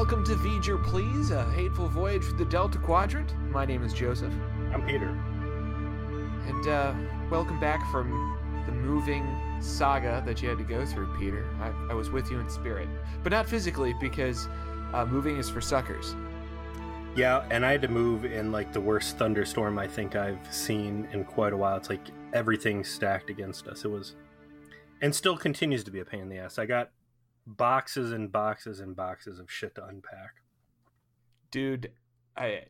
welcome to Voyager, please. A hateful voyage through the Delta Quadrant. My name is Joseph. I'm Peter. And welcome back from the moving saga that you had to go through, Peter. I was with you in spirit, but not physically, because moving is for suckers. Yeah, and I had to move in like the worst thunderstorm I think I've seen in quite a while. It's like everything stacked against us. It was, and still continues to be a pain in the ass. I got boxes and boxes and boxes of shit to unpack. Dude, I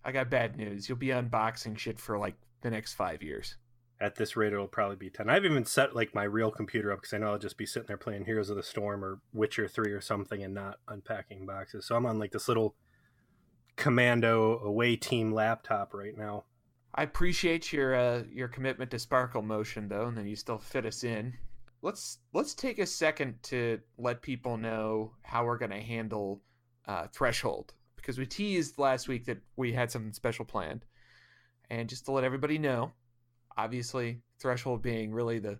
got bad news. You'll be unboxing shit for like the next 5 years. At this rate, it'll probably be 10. I've even set like my real computer up because I know I'll just be sitting there playing Heroes of the Storm or Witcher 3 or something and not unpacking boxes. So I'm on like this little commando away team laptop right now. I appreciate your commitment to sparkle motion, though, and then you still fit us in. Let's take a second to let people know how we're going to handle Threshold, because we teased last week that we had something special planned. And just to let everybody know, obviously Threshold being really the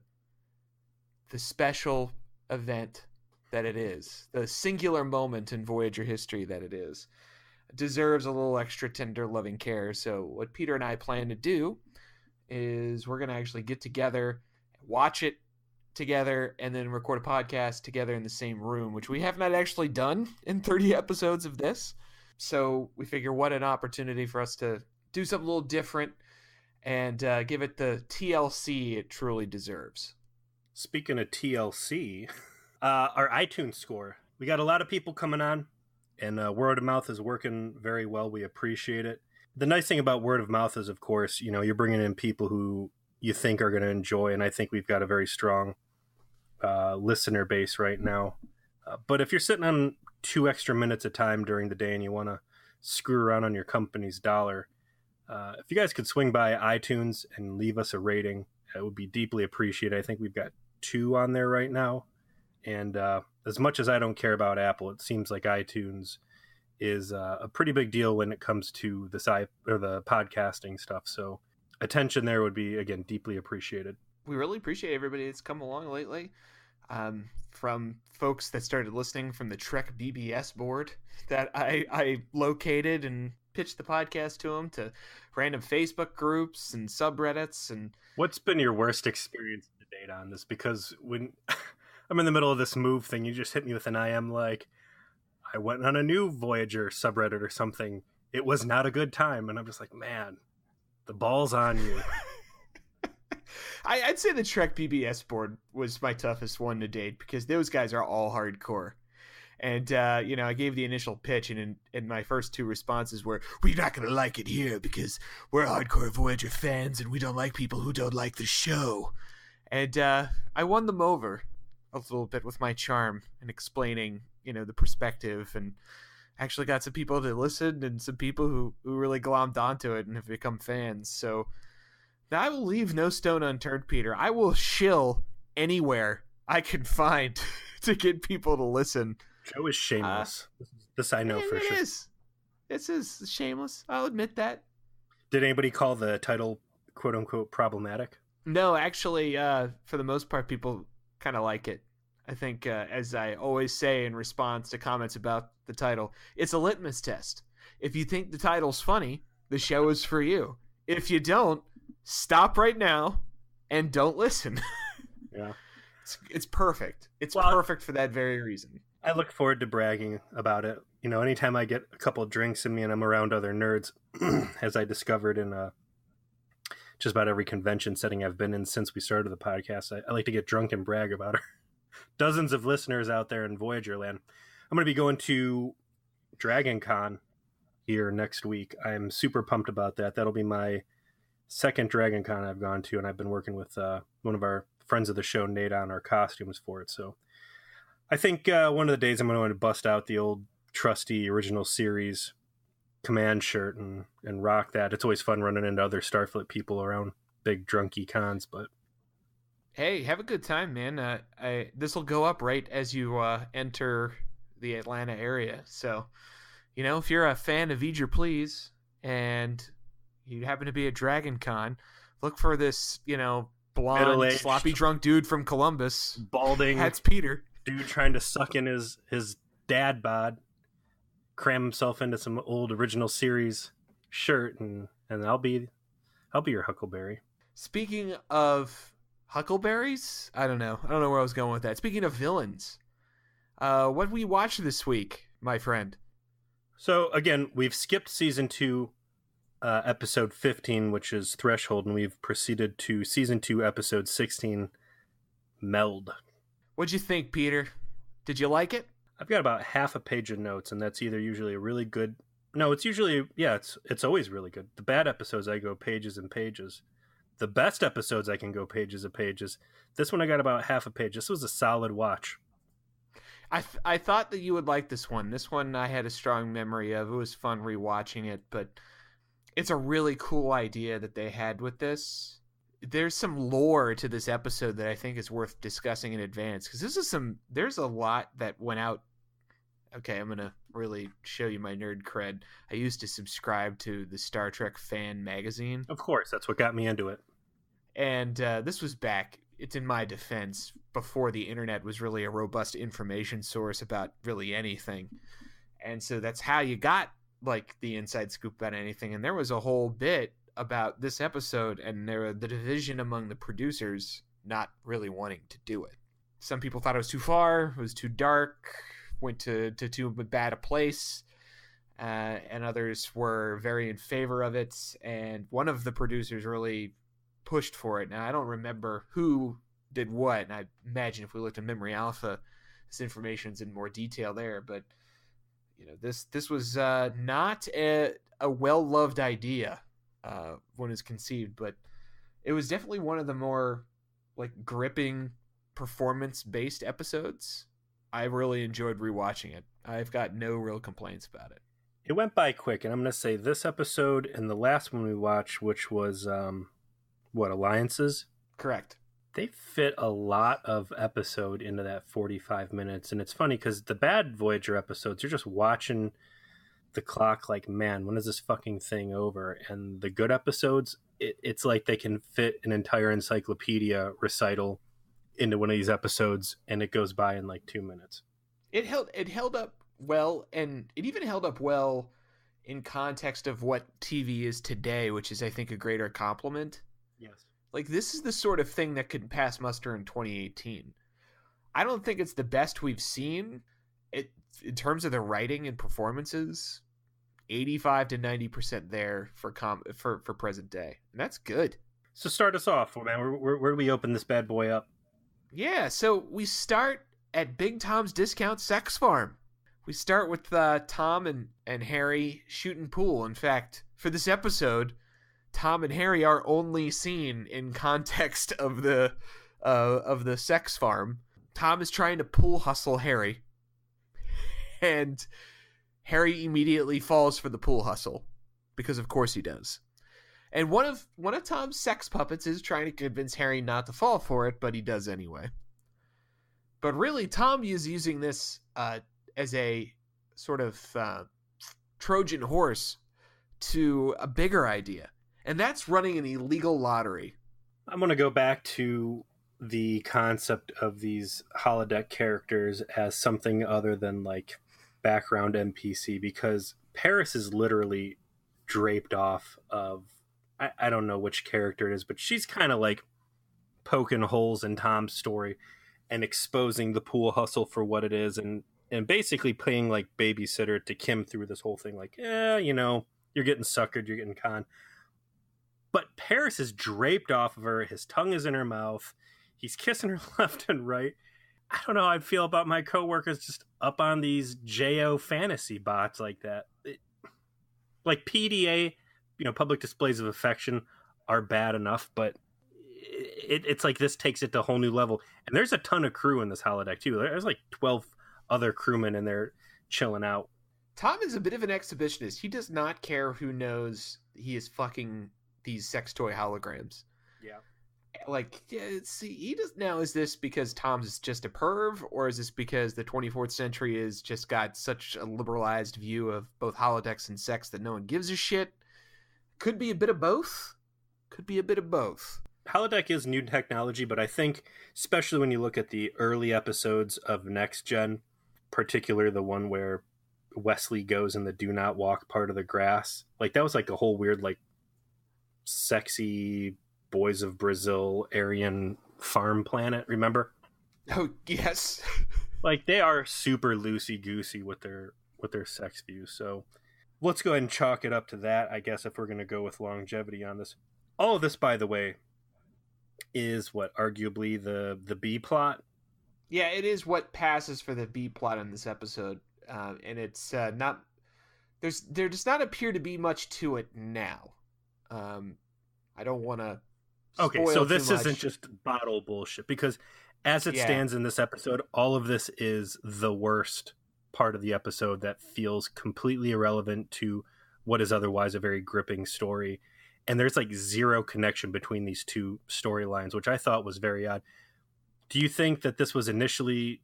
special event that it is, the singular moment in Voyager history that it is, deserves a little extra tender loving care. So what Peter and I plan to do is we're going to actually get together, watch it together, and then record a podcast together in the same room, which we have not actually done in 30 episodes of this. So we figure what an opportunity for us to do something a little different and give it the TLC it truly deserves. Speaking of TLC, our iTunes score. We got a lot of people coming on, and word of mouth is working very well. We appreciate it. The nice thing about word of mouth is, of course, you know, you're bringing in people who you think are going to enjoy, and I think we've got a very strong listener base right now. But if you're sitting on 2 extra minutes of time during the day and you want to screw around on your company's dollar, if you guys could swing by iTunes and leave us a rating, it would be deeply appreciated. I think we've got 2 on there right now. And as much as I don't care about Apple, it seems like iTunes is a pretty big deal when it comes to the podcasting stuff. So attention there would be, again, deeply appreciated. We really appreciate everybody that's come along lately. From folks that started listening from the Trek BBS board that I located and pitched the podcast to them, to random Facebook groups and subreddits. And what's been your worst experience to date on this? Because when I'm in the middle of this move thing, you just hit me with an IM like, I went on a new Voyager subreddit or something. It was not a good time. And I'm just like, man, the ball's on you. I'd say the Trek BBS board was my toughest one to date, because those guys are all hardcore. And, I gave the initial pitch, and my first 2 responses were, we're not going to like it here because we're hardcore Voyager fans and we don't like people who don't like the show. And I won them over a little bit with my charm and explaining, the perspective, and actually got some people to listen and some people who really glommed onto it and have become fans. So I will leave no stone unturned, Peter. I will shill anywhere I can find to get people to listen. Joe is shameless. This I know for sure. It is shameless. I'll admit that. Did anybody call the title "quote unquote" problematic? No, actually, for the most part, people kind of like it. I think, as I always say in response to comments about the title, it's a litmus test. If you think the title's funny, the show is for you. If you don't, stop right now and don't listen. Yeah. It's perfect. It's perfect for that very reason. I look forward to bragging about it. Anytime I get a couple of drinks in me and I'm around other nerds, as I discovered in just about every convention setting I've been in since we started the podcast, I like to get drunk and brag about her. Dozens of listeners out there in Voyager land. I'm going to be going to Dragon Con here next week. I'm super pumped about that. That'll be my second Dragon Con I've gone to, and I've been working with one of our friends of the show, Nate, on our costumes for it. So I think one of the days I'm going to bust out the old trusty original series command shirt and rock that. It's always fun running into other Starfleet people around big drunky cons, but hey, have a good time, man. This will go up right as you enter the Atlanta area. So, if you're a fan of Voyager, please, and you happen to be at Dragon Con, look for this, blonde, middle-aged, sloppy drunk dude from Columbus. balding. That's Peter. Dude trying to suck in his dad bod, cram himself into some old original series shirt, and I'll be your Huckleberry. Speaking of Huckleberries, I don't know where I was going with that. Speaking of villains, what we watched this week, my friend? So again, we've skipped season 2, episode 15, which is Threshold, and we've proceeded to season 2, episode 16, Meld. What'd you think, Peter? Did you like it? I've got about half a page of notes, and that's either usually a really good... No, it's usually... Yeah, it's always really good. The bad episodes, I go pages and pages. The best episodes, I can go pages and pages. This one, I got about half a page. This was a solid watch. I thought that you would like this one. This one I had a strong memory of. It was fun rewatching it, but it's a really cool idea that they had with this. There's some lore to this episode that I think is worth discussing in advance, because there's a lot that went out. Okay, I'm going to really show you my nerd cred. I used to subscribe to the Star Trek fan magazine. Of course, that's what got me into it. And this was back, it's in my defense, before the internet was really a robust information source about really anything. And so that's how you got like the inside scoop about anything. And there was a whole bit about this episode, and the division among the producers not really wanting to do it. Some people thought it was too far, it was too dark, went to too bad a place, and others were very in favor of it. And one of the producers really pushed for it. Now, I don't remember who did what, and I imagine if we looked at Memory Alpha, this information's in more detail there. But you know, this was not a well-loved idea when it was conceived, but it was definitely one of the more like gripping performance-based episodes. I really enjoyed rewatching it. I've got no real complaints about it. It went by quick, and I'm going to say this episode and the last one we watched, which was Alliances? Correct. They fit a lot of episode into that 45 minutes. And it's funny because the bad Voyager episodes, you're just watching the clock like, man, when is this fucking thing over? And the good episodes, it's like they can fit an entire encyclopedia recital into one of these episodes, and it goes by in like 2 minutes. It held up well, and it even held up well in context of what TV is today, which is, I think, a greater compliment. Yes. Like, this is the sort of thing that could pass muster in 2018. I don't think it's the best we've seen. It, in terms of the writing and performances, 85 to 90% there for present day. And that's good. So start us off, man. Where do we open this bad boy up? Yeah, so we start at Big Tom's Discount Sex Farm. We start with Tom and Harry shooting pool. In fact, for this episode, Tom and Harry are only seen in context of the sex farm. Tom is trying to pool hustle Harry, and Harry immediately falls for the pool hustle, because of course he does. And one of Tom's sex puppets is trying to convince Harry not to fall for it, but he does anyway. But really, Tom is using this as a sort of Trojan horse to a bigger idea. And that's running an illegal lottery. I'm going to go back to the concept of these holodeck characters as something other than like background NPC, because Paris is literally draped off of, I don't know which character it is, but she's kind of like poking holes in Tom's story and exposing the pool hustle for what it is, and basically playing like babysitter to Kim through this whole thing. Like, you know, you're getting suckered, you're getting conned. But Paris is draped off of her. His tongue is in her mouth. He's kissing her left and right. I don't know how I'd feel about my coworkers just up on these JO fantasy bots like that. Like PDA, you know, public displays of affection are bad enough, but it's like this takes it to a whole new level. And there's a ton of crew in this holodeck too. There's like 12 other crewmen in there chilling out. Tom is a bit of an exhibitionist. He does not care who knows he is fucking these sex toy holograms. Yeah. Like, see, he does now. Is this because Tom's just a perv, or is this because the 24th century has just got such a liberalized view of both holodecks and sex that no one gives a shit? Could be a bit of both. Holodeck is new technology, but I think, especially when you look at the early episodes of Next Gen, particular the one where Wesley goes in the do not walk part of the grass. Like that was like a whole weird like sexy boys of Brazil Aryan farm planet, remember? Oh yes. Like they are super loosey goosey with their sex views. So let's go ahead and chalk it up to that, I guess, if we're going to go with longevity on this. All of this, by the way, is what arguably the B plot. Yeah, it is what passes for the B plot in this episode, and it's not. There does not appear to be much to it now. I don't want to. Okay, so this isn't just bottle bullshit, because as it stands in this episode, all of this is the worst part of the episode that feels completely irrelevant to what is otherwise a very gripping story. And there's like zero connection between these two storylines, which I thought was very odd. Do you think that this was initially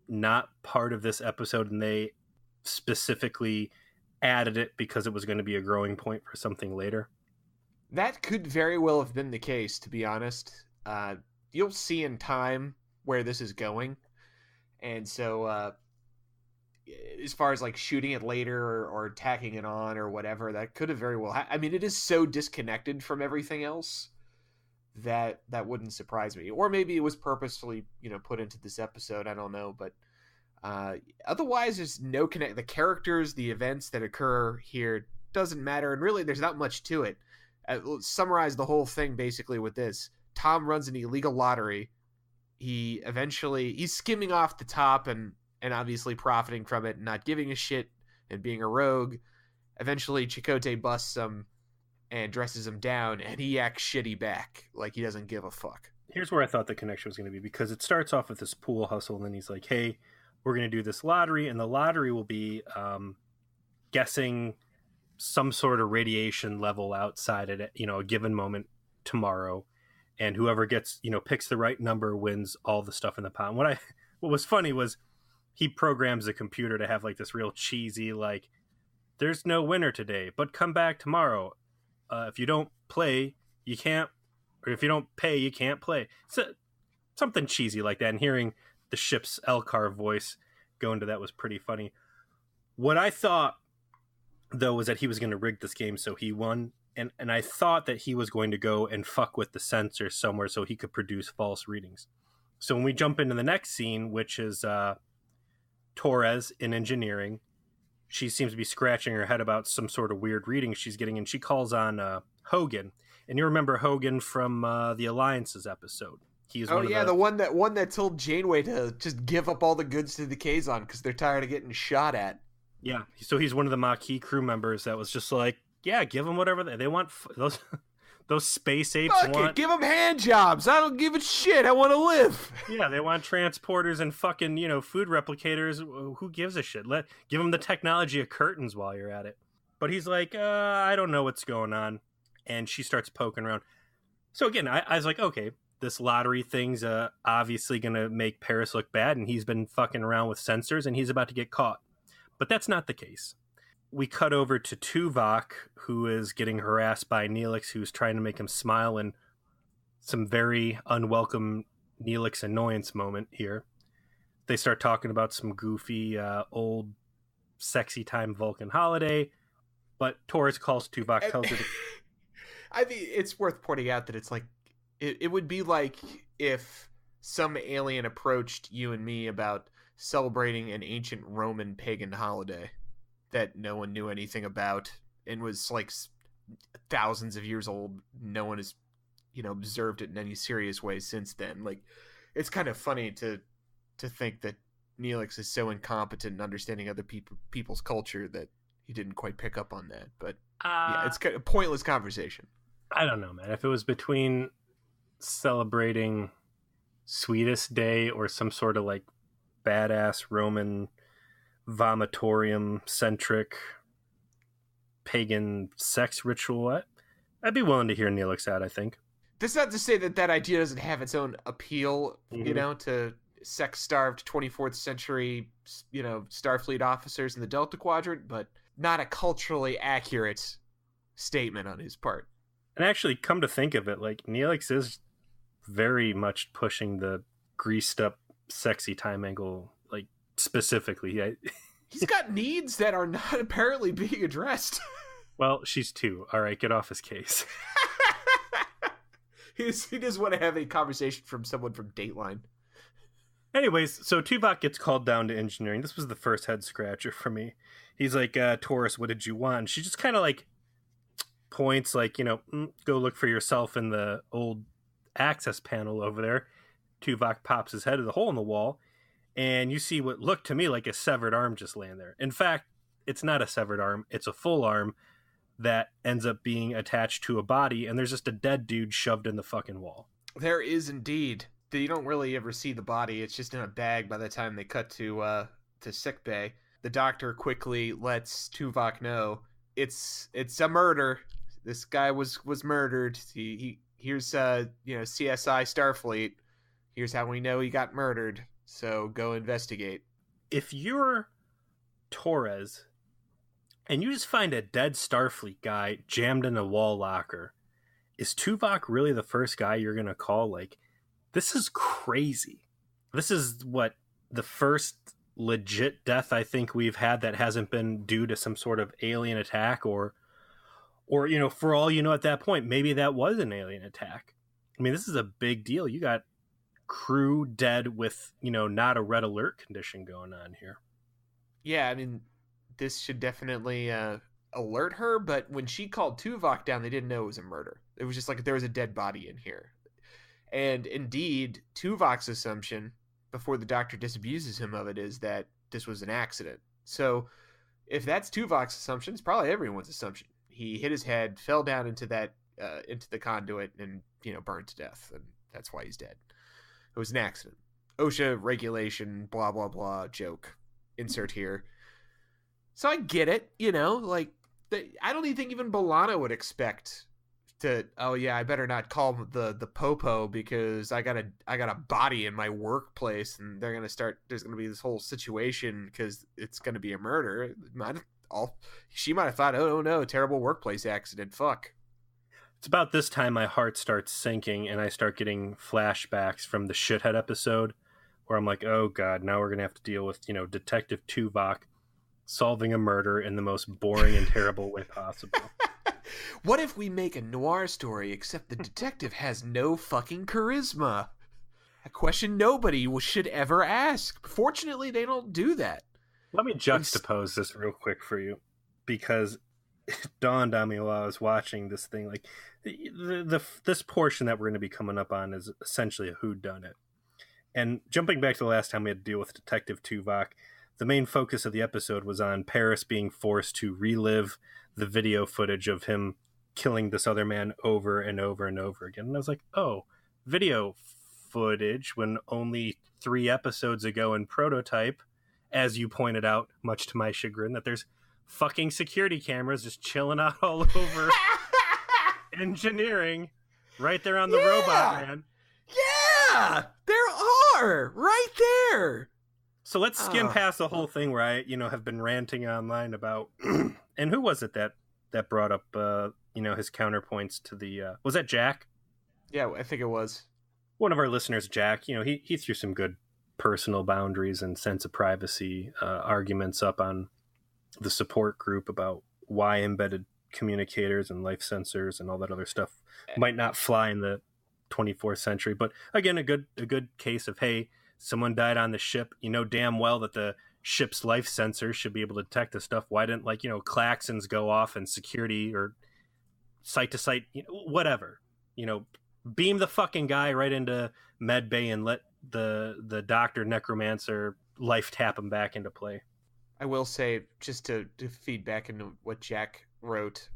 not part of this episode and they specifically added it because it was going to be a growing point for something later? That could very well have been the case, to be honest. You'll see in time where this is going. And so as far as like shooting it later or tacking it on or whatever, that could have very well I mean, it is so disconnected from everything else that wouldn't surprise me. Or maybe it was purposefully, put into this episode. I don't know. But otherwise, there's no connect. The characters, the events that occur here doesn't matter. And really, there's not much to it. Let's summarize the whole thing basically with this. Tom runs an illegal lottery. He's skimming off the top and obviously profiting from it and not giving a shit and being a rogue. Eventually, Chakotay busts him and dresses him down, and he acts shitty back, like he doesn't give a fuck. Here's where I thought the connection was going to be, because it starts off with this pool hustle, and then he's like, hey, we're going to do this lottery, and the lottery will be guessing some sort of radiation level outside at a given moment tomorrow, and whoever gets picks the right number wins all the stuff in the pot. And what was funny was he programs the computer to have like this real cheesy like, there's no winner today, but come back tomorrow. If you don't play, you can't, or if you don't pay, you can't play. So something cheesy like that. And hearing the ship's Elcar voice go into that was pretty funny. What I thought, though, was that he was going to rig this game so he won. And I thought that he was going to go and fuck with the sensor somewhere so he could produce false readings. So when we jump into the next scene, which is Torres in engineering, she seems to be scratching her head about some sort of weird reading she's getting, and she calls on Hogan. And you remember Hogan from the Alliances episode. He's the one that told Janeway to just give up all the goods to the Kazon because they're tired of getting shot at. Yeah, so he's one of the Maquis crew members that was just like, yeah, give them whatever they want. Those space apes give them hand jobs. I don't give a shit. I want to live. Yeah, they want transporters and fucking, food replicators. Who gives a shit? Give them the technology of curtains while you're at it. But he's like, I don't know what's going on. And she starts poking around. So again, I was like, okay, this lottery thing's obviously going to make Paris look bad. And he's been fucking around with sensors and he's about to get caught. But that's not the case. We cut over to Tuvok, who is getting harassed by Neelix, who's trying to make him smile, and some very unwelcome Neelix annoyance moment here. They start talking about some goofy, old, sexy time Vulcan holiday, but Torres calls Tuvok, tells her to... I mean, it's worth pointing out that it's like, it would be like if some alien approached you and me about celebrating an ancient Roman pagan holiday that no one knew anything about and was like thousands of years old. No one has, observed it in any serious way since then. Like, it's kind of funny to think that Neelix is so incompetent in understanding other people's culture that he didn't quite pick up on that. But yeah, it's kind of a pointless conversation. I don't know, man. If it was between celebrating Sweetest Day or some sort of like badass Roman vomitorium centric pagan sex ritual, I'd be willing to hear Neelix out, I think. That's not to say that idea doesn't have its own appeal, to sex-starved 24th century, Starfleet officers in the Delta Quadrant, but not a culturally accurate statement on his part. And actually, come to think of it, like, Neelix is very much pushing the greased up sexy time angle, like, specifically. Yeah. He's got needs that are not apparently being addressed. Well, she's 2. All right, get off his case. He doesn't want to have a conversation from someone from Dateline. Anyways, so Tuvok gets called down to engineering. This was the first head scratcher for me. He's like, Taurus, what did you want? And she just kind of like points like, go look for yourself in the old access panel over there. Tuvok pops his head in the hole in the wall, and you see what looked to me like a severed arm just laying there. In fact, it's not a severed arm. It's a full arm that ends up being attached to a body, and there's just a dead dude shoved in the fucking wall. There is indeed. You don't really ever see the body. It's just in a bag by the time they cut to sick bay. The doctor quickly lets Tuvok know it's a murder. This guy was murdered. Here's CSI Starfleet. Here's how we know he got murdered. So go investigate. If you're Torres and you just find a dead Starfleet guy jammed in a wall locker, is Tuvok really the first guy you're gonna call? Like, this is crazy. This is the first legit death I think we've had that hasn't been due to some sort of alien attack or for all you know at that point, maybe that was an alien attack. I mean, this is a big deal. You got crew dead with, not a red alert condition going on here. Yeah, I mean, this should definitely alert her, but when she called Tuvok down, they didn't know it was a murder. It was just like there was a dead body in here. And indeed, Tuvok's assumption, before the doctor disabuses him of it, is that this was an accident. So if that's Tuvok's assumption, it's probably everyone's assumption. He hit his head, fell down into the conduit, and burned to death, and that's why he's dead. It was an accident. OSHA regulation, blah blah blah, joke. Insert here. So I get it, I don't even think even B'Elanna would expect to, oh yeah, I better not call the popo because I got a body in my workplace and there's gonna be this whole situation because it's gonna be a murder. She might have thought, oh no, terrible workplace accident, fuck. It's about this time my heart starts sinking and I start getting flashbacks from the shithead episode where I'm like, oh god, now we're gonna have to deal with Detective Tuvok solving a murder in the most boring and terrible way possible. What if we make a noir story except the detective has no fucking charisma? A question nobody should ever ask. Fortunately, they don't do that. Let me juxtapose this real quick for you, because it dawned on me while I was watching this thing. Like, this portion that we're going to be coming up on is essentially a whodunit. And jumping back to the last time we had to deal with Detective Tuvok, the main focus of the episode was on Paris being forced to relive the video footage of him killing this other man over and over and over again. And I was like, oh, video footage, when only 3 episodes ago in Prototype, as you pointed out, much to my chagrin, that there's fucking security cameras just chilling out all over engineering right there on the robot man. Yeah, there are right there. So let's skim past the whole thing where I, have been ranting online about, and who was it that brought up, his counterpoints to the, was that Jack? Yeah, I think it was. One of our listeners, Jack, he threw some good personal boundaries and sense of privacy arguments up on the support group about why embedded communicators and life sensors and all that other stuff might not fly in the 24th century. But again, a good case of, hey, someone died on the ship. You know damn well that the ship's life sensors should be able to detect this stuff. Why didn't klaxons go off and security or site to site, whatever, beam the fucking guy right into med bay and let the doctor necromancer life tap him back into play. I will say, just to feed back into what Jack wrote,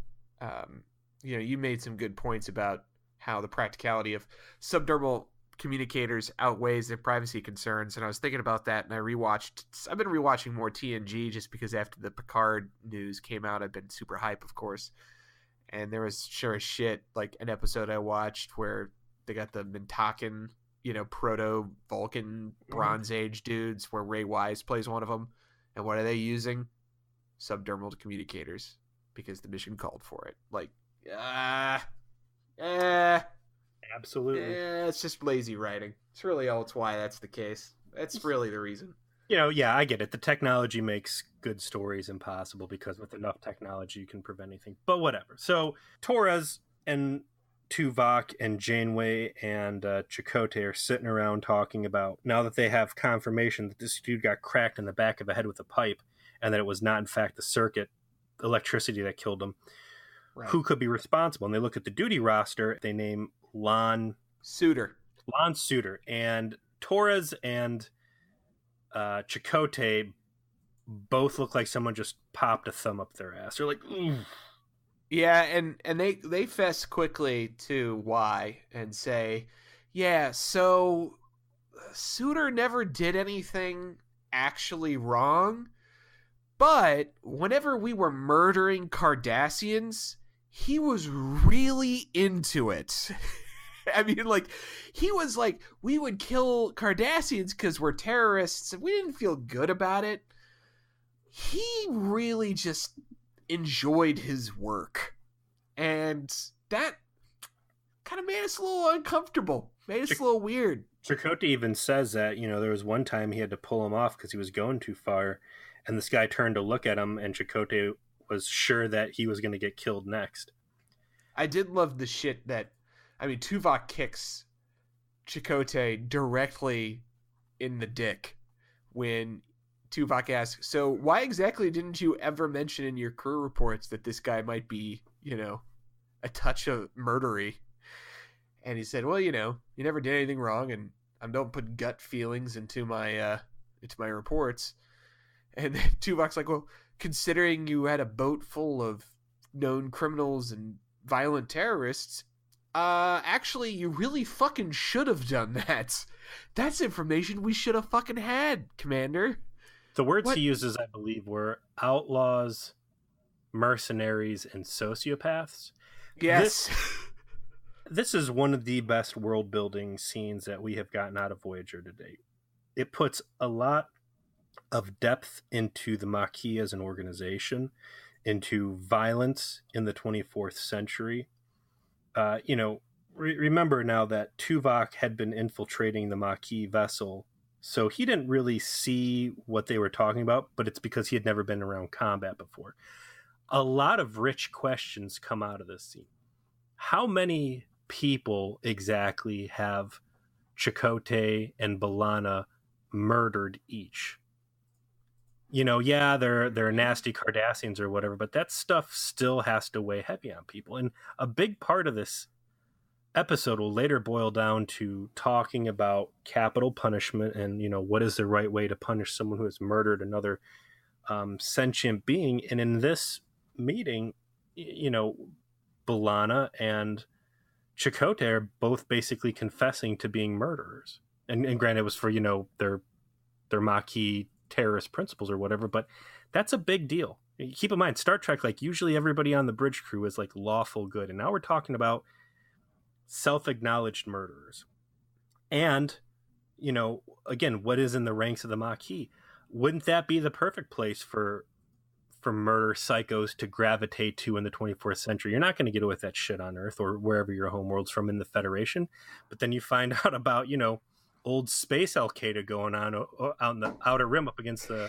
you made some good points about how the practicality of subdermal communicators outweighs their privacy concerns, and I was thinking about that, and I've been rewatching more TNG just because after the Picard news came out, I've been super hype, of course, and there was sure as shit like an episode I watched where they got the Mintakan, proto Vulcan Bronze Age dudes, where Ray Wise plays one of them, and what are they using? Subdermal communicators, because the mission called for it. Like, absolutely. It's just lazy writing. It's really why that's the case. That's really the reason. Yeah, I get it. The technology makes good stories impossible because with enough technology you can prevent anything. But whatever. So Torres and Tuvok and Janeway and Chakotay are sitting around talking about, now that they have confirmation that this dude got cracked in the back of the head with a pipe and that it was not in fact the circuit electricity that killed him, Right. who could be responsible? And they look at the duty roster. They name Lon Suitor. And Torres and Chakotay both look like someone just popped a thumb up their ass. They're like, ooh. Yeah, and they fess quickly to why and say, yeah, so Suitor never did anything actually wrong, but whenever we were murdering Cardassians, he was really into it. I mean, like, he was like, we would kill Cardassians because we're terrorists, and we didn't feel good about it. He really just enjoyed his work. And that kind of made us a little uncomfortable. Made us a little weird. Chakotay even says that, there was one time he had to pull him off because he was going too far. And this guy turned to look at him, and Chakotay was sure that he was going to get killed next. I did love the shit that, Tuvok kicks Chakotay directly in the dick when Tuvok asks, so why exactly didn't you ever mention in your crew reports that this guy might be, a touch of murdery? And he said, well, you never did anything wrong, and I don't put gut feelings into my reports. And then Tuvok's like, well, considering you had a boat full of known criminals and violent terrorists, actually, you really fucking should have done that. That's information we should have fucking had, Commander. The words he uses, I believe, were outlaws, mercenaries, and sociopaths. Yes. This is one of the best world-building scenes that we have gotten out of Voyager to date. It puts a lot of depth into the Maquis as an organization, into violence in the 24th century. Remember now that Tuvok had been infiltrating the Maquis vessel, so he didn't really see what they were talking about, but it's because he had never been around combat before. A lot of rich questions come out of this scene. How many people exactly have Chakotay and B'Elanna murdered each? They're nasty Cardassians or whatever, but that stuff still has to weigh heavy on people. And a big part of this episode will later boil down to talking about capital punishment and, what is the right way to punish someone who has murdered another sentient being. And in this meeting, B'Elanna and Chakotay are both basically confessing to being murderers. And granted, it was for, their Maquis terrorist principles or whatever, but that's a big deal. Keep in mind, Star Trek, like, usually everybody on the bridge crew is like lawful good, and now we're talking about self-acknowledged murderers. And again, what is in the ranks of the Maquis? Wouldn't that be the perfect place for murder psychos to gravitate to in the 24th century? You're not going to get away with that shit on Earth or wherever your homeworld's from in the Federation, but then you find out about old space Al-Qaeda going on out in the Outer Rim up against the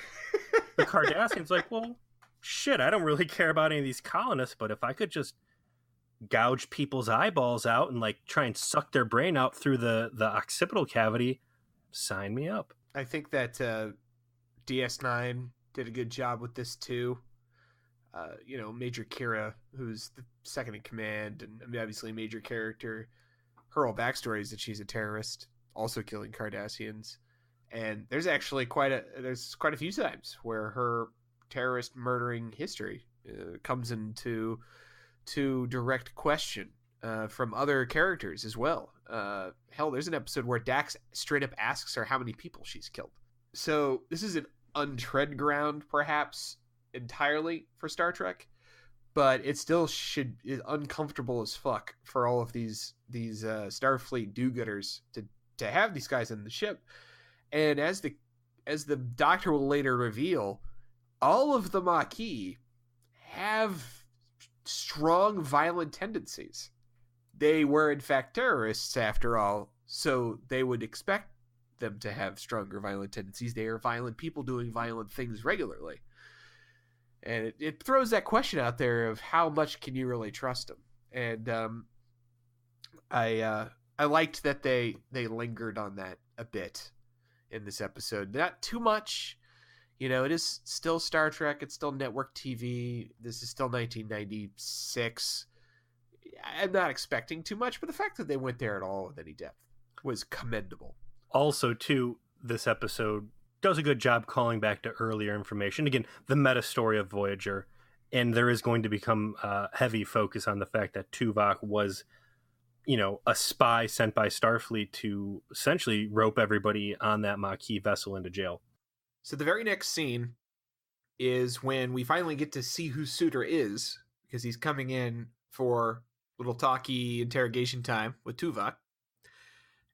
Cardassians. Like, well, shit, I don't really care about any of these colonists, but if I could just gouge people's eyeballs out and like try and suck their brain out through the occipital cavity, sign me up. I think that DS9 did a good job with this too. Major Kira, who's the second in command, and obviously a major character, her whole backstory is that she's a terrorist, also killing Cardassians, and there's actually quite a few times where her terrorist murdering history comes into direct question from other characters as well. Hell, there's an episode where Dax straight up asks her how many people she's killed. So this is an untread ground, perhaps entirely for Star Trek, but it still is uncomfortable as fuck for all of these Starfleet do-gooders to have these guys in the ship. And as the Doctor will later reveal, all of the Maquis have strong violent tendencies. They were in fact terrorists after all, so they would expect them to have stronger violent tendencies. They are violent people doing violent things regularly. And it throws that question out there of how much can you really trust them? And I liked that they lingered on that a bit in this episode. Not too much. You know, it is still Star Trek. It's still network TV. This is still 1996. I'm not expecting too much, but the fact that they went there at all with any depth was commendable. Also, too, this episode does a good job calling back to earlier information. Again, the meta story of Voyager, and there is going to become a heavy focus on the fact that Tuvok was, you know, a spy sent by Starfleet to essentially rope everybody on that Maquis vessel into jail. So the very next scene is when we finally get to see who Suitor is, because he's coming in for little talky interrogation time with Tuvok.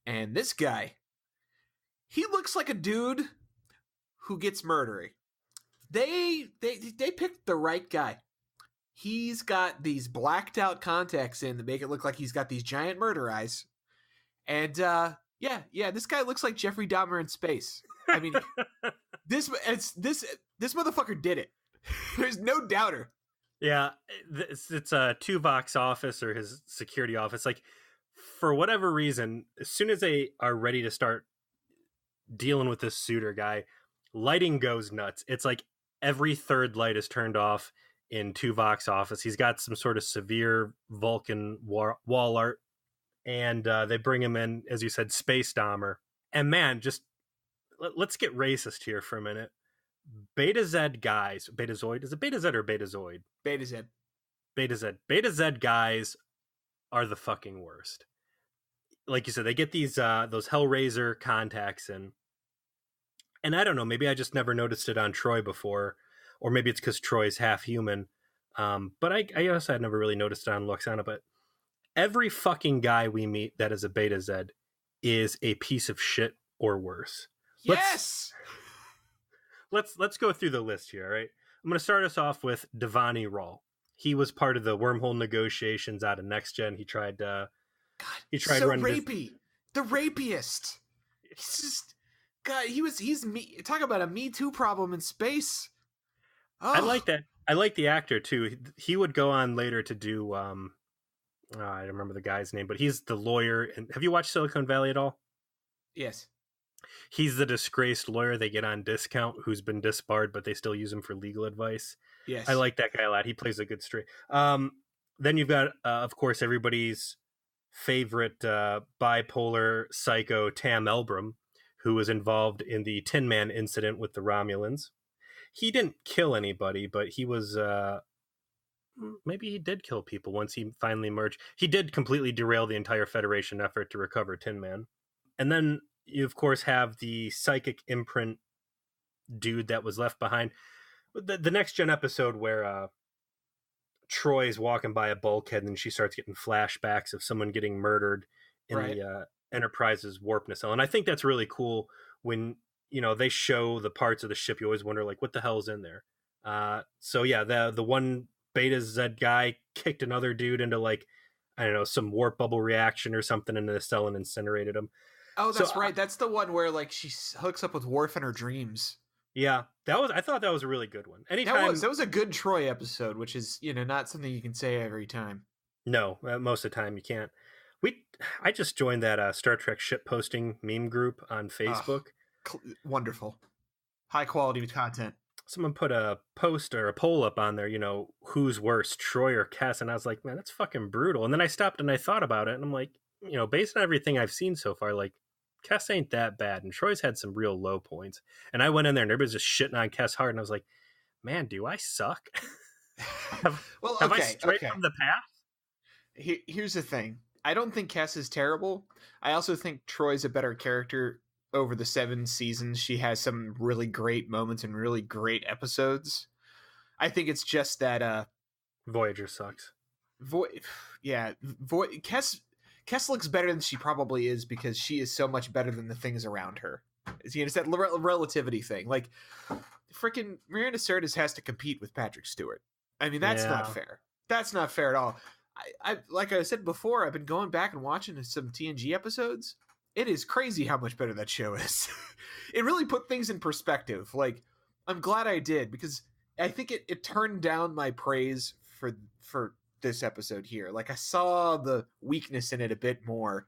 And this guy, he looks like a dude who gets murdery. They picked the right guy. He's got these blacked out contacts in that make it look like he's got these giant murder eyes. And yeah, this guy looks like Jeffrey Dahmer in space. I mean, this motherfucker did it. There's no doubter. Yeah, it's Tuvok's office or his security office. Like, for whatever reason, as soon as they are ready to start dealing with this Suitor guy, lighting goes nuts. It's like every third light is turned off in Tuvok's office. He's got some sort of severe Vulcan wall art, and they bring him in, as you said, Space Dahmer. And man, just let's get racist here for a minute. Beta Z guys, Betazoid, is it Beta Z or Betazoid? Beta Z. Beta Z. Beta Z guys are the fucking worst. Like you said, they get these those Hellraiser contacts in. And I don't know, maybe I just never noticed it on Troy before, or maybe it's because Troy's half human. But I guess I'd never really noticed it on Luxana. But every fucking guy we meet that is a Beta Z is a piece of shit or worse. Yes! Let's go through the list here, all right? I'm going to start us off with Devani Rawl. He was part of the wormhole negotiations out of Next Gen. He tried so running rapey. The rapiest. He's just God, he's me. Talk about a Me Too problem in space. Oh. I like that. I like the actor too. He would go on later to do I don't remember the guy's name, but he's the lawyer. And have you watched Silicon Valley at all? Yes. He's the disgraced lawyer they get on discount who's been disbarred, but they still use him for legal advice. Yes. I like that guy a lot. He plays a good straight. Then you've got, of course, everybody's favorite bipolar psycho Tam Elbram, who was involved in the Tin Man incident with the Romulans. He didn't kill anybody, but he was... maybe he did kill people once he finally emerged. He did completely derail the entire Federation effort to recover Tin Man. And then you, of course, have the psychic imprint dude that was left behind. The Next Gen episode where Troy's walking by a bulkhead and she starts getting flashbacks of someone getting murdered in the Enterprise's warp nacelle. And I think that's really cool when, you know, they show the parts of the ship. You always wonder, like, what the hell's in there? So yeah, the one Beta Z guy kicked another dude into, like, I don't know, some warp bubble reaction or something into the cell and incinerated him. Oh, that's right. That's the one where, like, she hooks up with Worf in her dreams. Yeah, I thought that was a really good one. Anytime that was a good Troy episode, which is, you know, not something you can say every time. No, most of the time you can't. I just joined that Star Trek ship posting meme group on Facebook. Wonderful, high quality content. Someone put a post or a poll up on there, you know, who's worse, Troy or Kes? And I was like, man, that's fucking brutal. And then I stopped and I thought about it, and I'm like, you know, based on everything I've seen so far, like, Kes ain't that bad, and Troy's had some real low points. And I went in there and everybody's just shitting on Kes hard, and I was like, man, do I suck? have I strayed from the path? Here's the thing. I don't think Kes is terrible. I also think Troy's a better character. Over the 7 seasons, she has some really great moments and really great episodes. I think it's just that Voyager sucks. Kes looks better than she probably is because she is so much better than the things around her. It's that relativity thing. Like, freaking Miranda Sirtis has to compete with Patrick Stewart. I mean, that's not fair. That's not fair at all. I like I said before, I've been going back and watching some TNG episodes, it is crazy how much better that show is. It really put things in perspective. Like, I'm glad I did, because I think it turned down my praise for this episode here. Like, I saw the weakness in it a bit more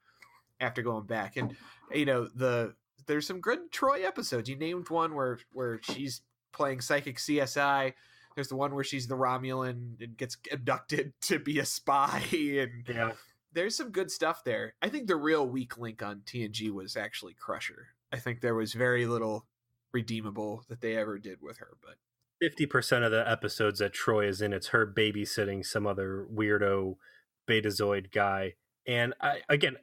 after going back. And, there's some good Troy episodes. You named one where she's playing psychic CSI. There's the one where she's the Romulan and gets abducted to be a spy. And Yeah. There's some good stuff there. I think the real weak link on TNG was actually Crusher. I think there was very little redeemable that they ever did with her. But 50% of the episodes that Troy is in, it's her babysitting some other weirdo Betazoid guy. And can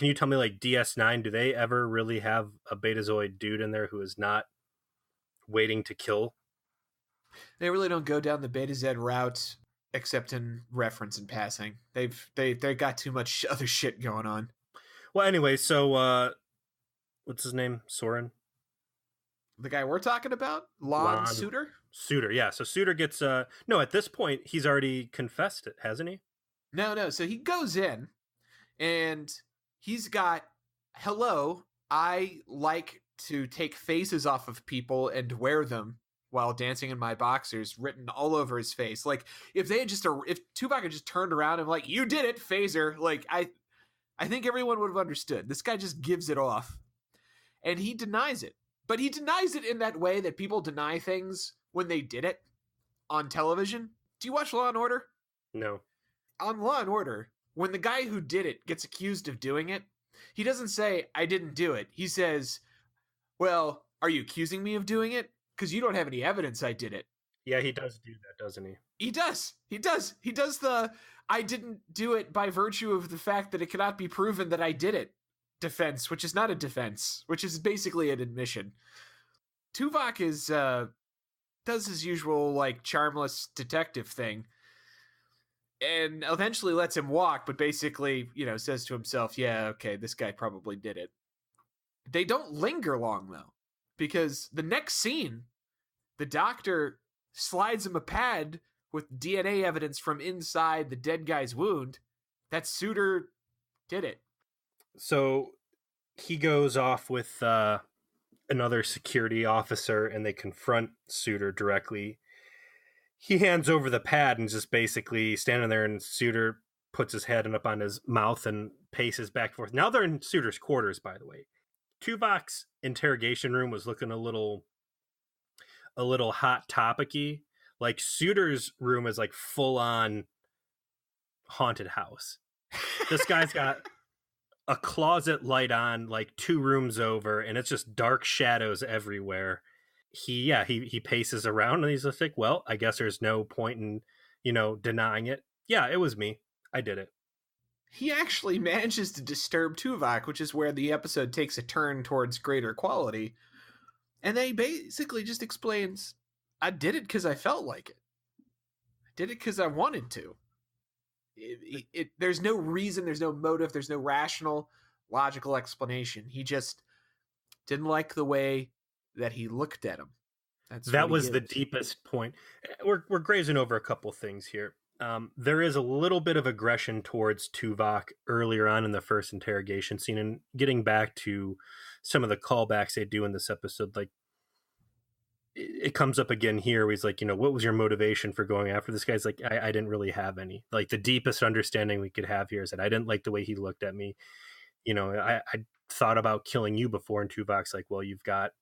you tell me, like, DS9, do they ever really have a Betazoid dude in there who is not waiting to kill? They really don't go down the Beta Z route, except in reference and passing. They got too much other shit going on. Well, anyway, so what's his name? Soren? The guy we're talking about? Lon Suitor? Suitor, yeah. So Suitor gets no, at this point he's already confessed it, hasn't he? No. So he goes in and he's got, hello, I like to take faces off of people and wear them while dancing in my boxers, written all over his face. Like, if Tuvok had just turned around and like, you did it, phaser, like, I think everyone would have understood. This guy just gives it off. And he denies it. But he denies it in that way that people deny things when they did it on television. Do you watch Law and Order? No. On Law and Order, when the guy who did it gets accused of doing it, he doesn't say, I didn't do it. He says, well, are you accusing me of doing it? Because you don't have any evidence I did it. Yeah, he does do that, doesn't he? He does. He does the, I didn't do it by virtue of the fact that it cannot be proven that I did it defense, which is not a defense, which is basically an admission. Tuvok does his usual, like, charmless detective thing and eventually lets him walk, but basically, says to himself, yeah, okay, this guy probably did it. They don't linger long, though, because the next scene, the doctor slides him a pad with DNA evidence from inside the dead guy's wound. That Suitor did it. So he goes off with another security officer and they confront Suitor directly. He hands over the pad and just basically standing there, and Suitor puts his head up on his mouth and paces back and forth. Now they're in Suitor's quarters, by the way. Tuvok's interrogation room was looking a little hot topic-y. Like, Suitor's room is like full on haunted house. This guy's got a closet light on like 2 rooms over, and it's just dark shadows everywhere. He paces around and he's just like, well, I guess there's no point in, denying it. Yeah, it was me. I did it. He actually manages to disturb Tuvok, which is where the episode takes a turn towards greater quality. And then he basically just explains, I did it because I felt like it. I did it because I wanted to. There's no reason, there's no motive, there's no rational, logical explanation. He just didn't like the way that he looked at him. That was the deepest point. We're grazing over a couple things here. There is a little bit of aggression towards Tuvok earlier on in the first interrogation scene, and getting back to some of the callbacks they do in this episode, like, it comes up again here where he's like, what was your motivation for going after this guy? He's like, I didn't really have any. Like, the deepest understanding we could have here is that I didn't like the way he looked at me. I thought about killing you before, and Tuvok's like, well, you've got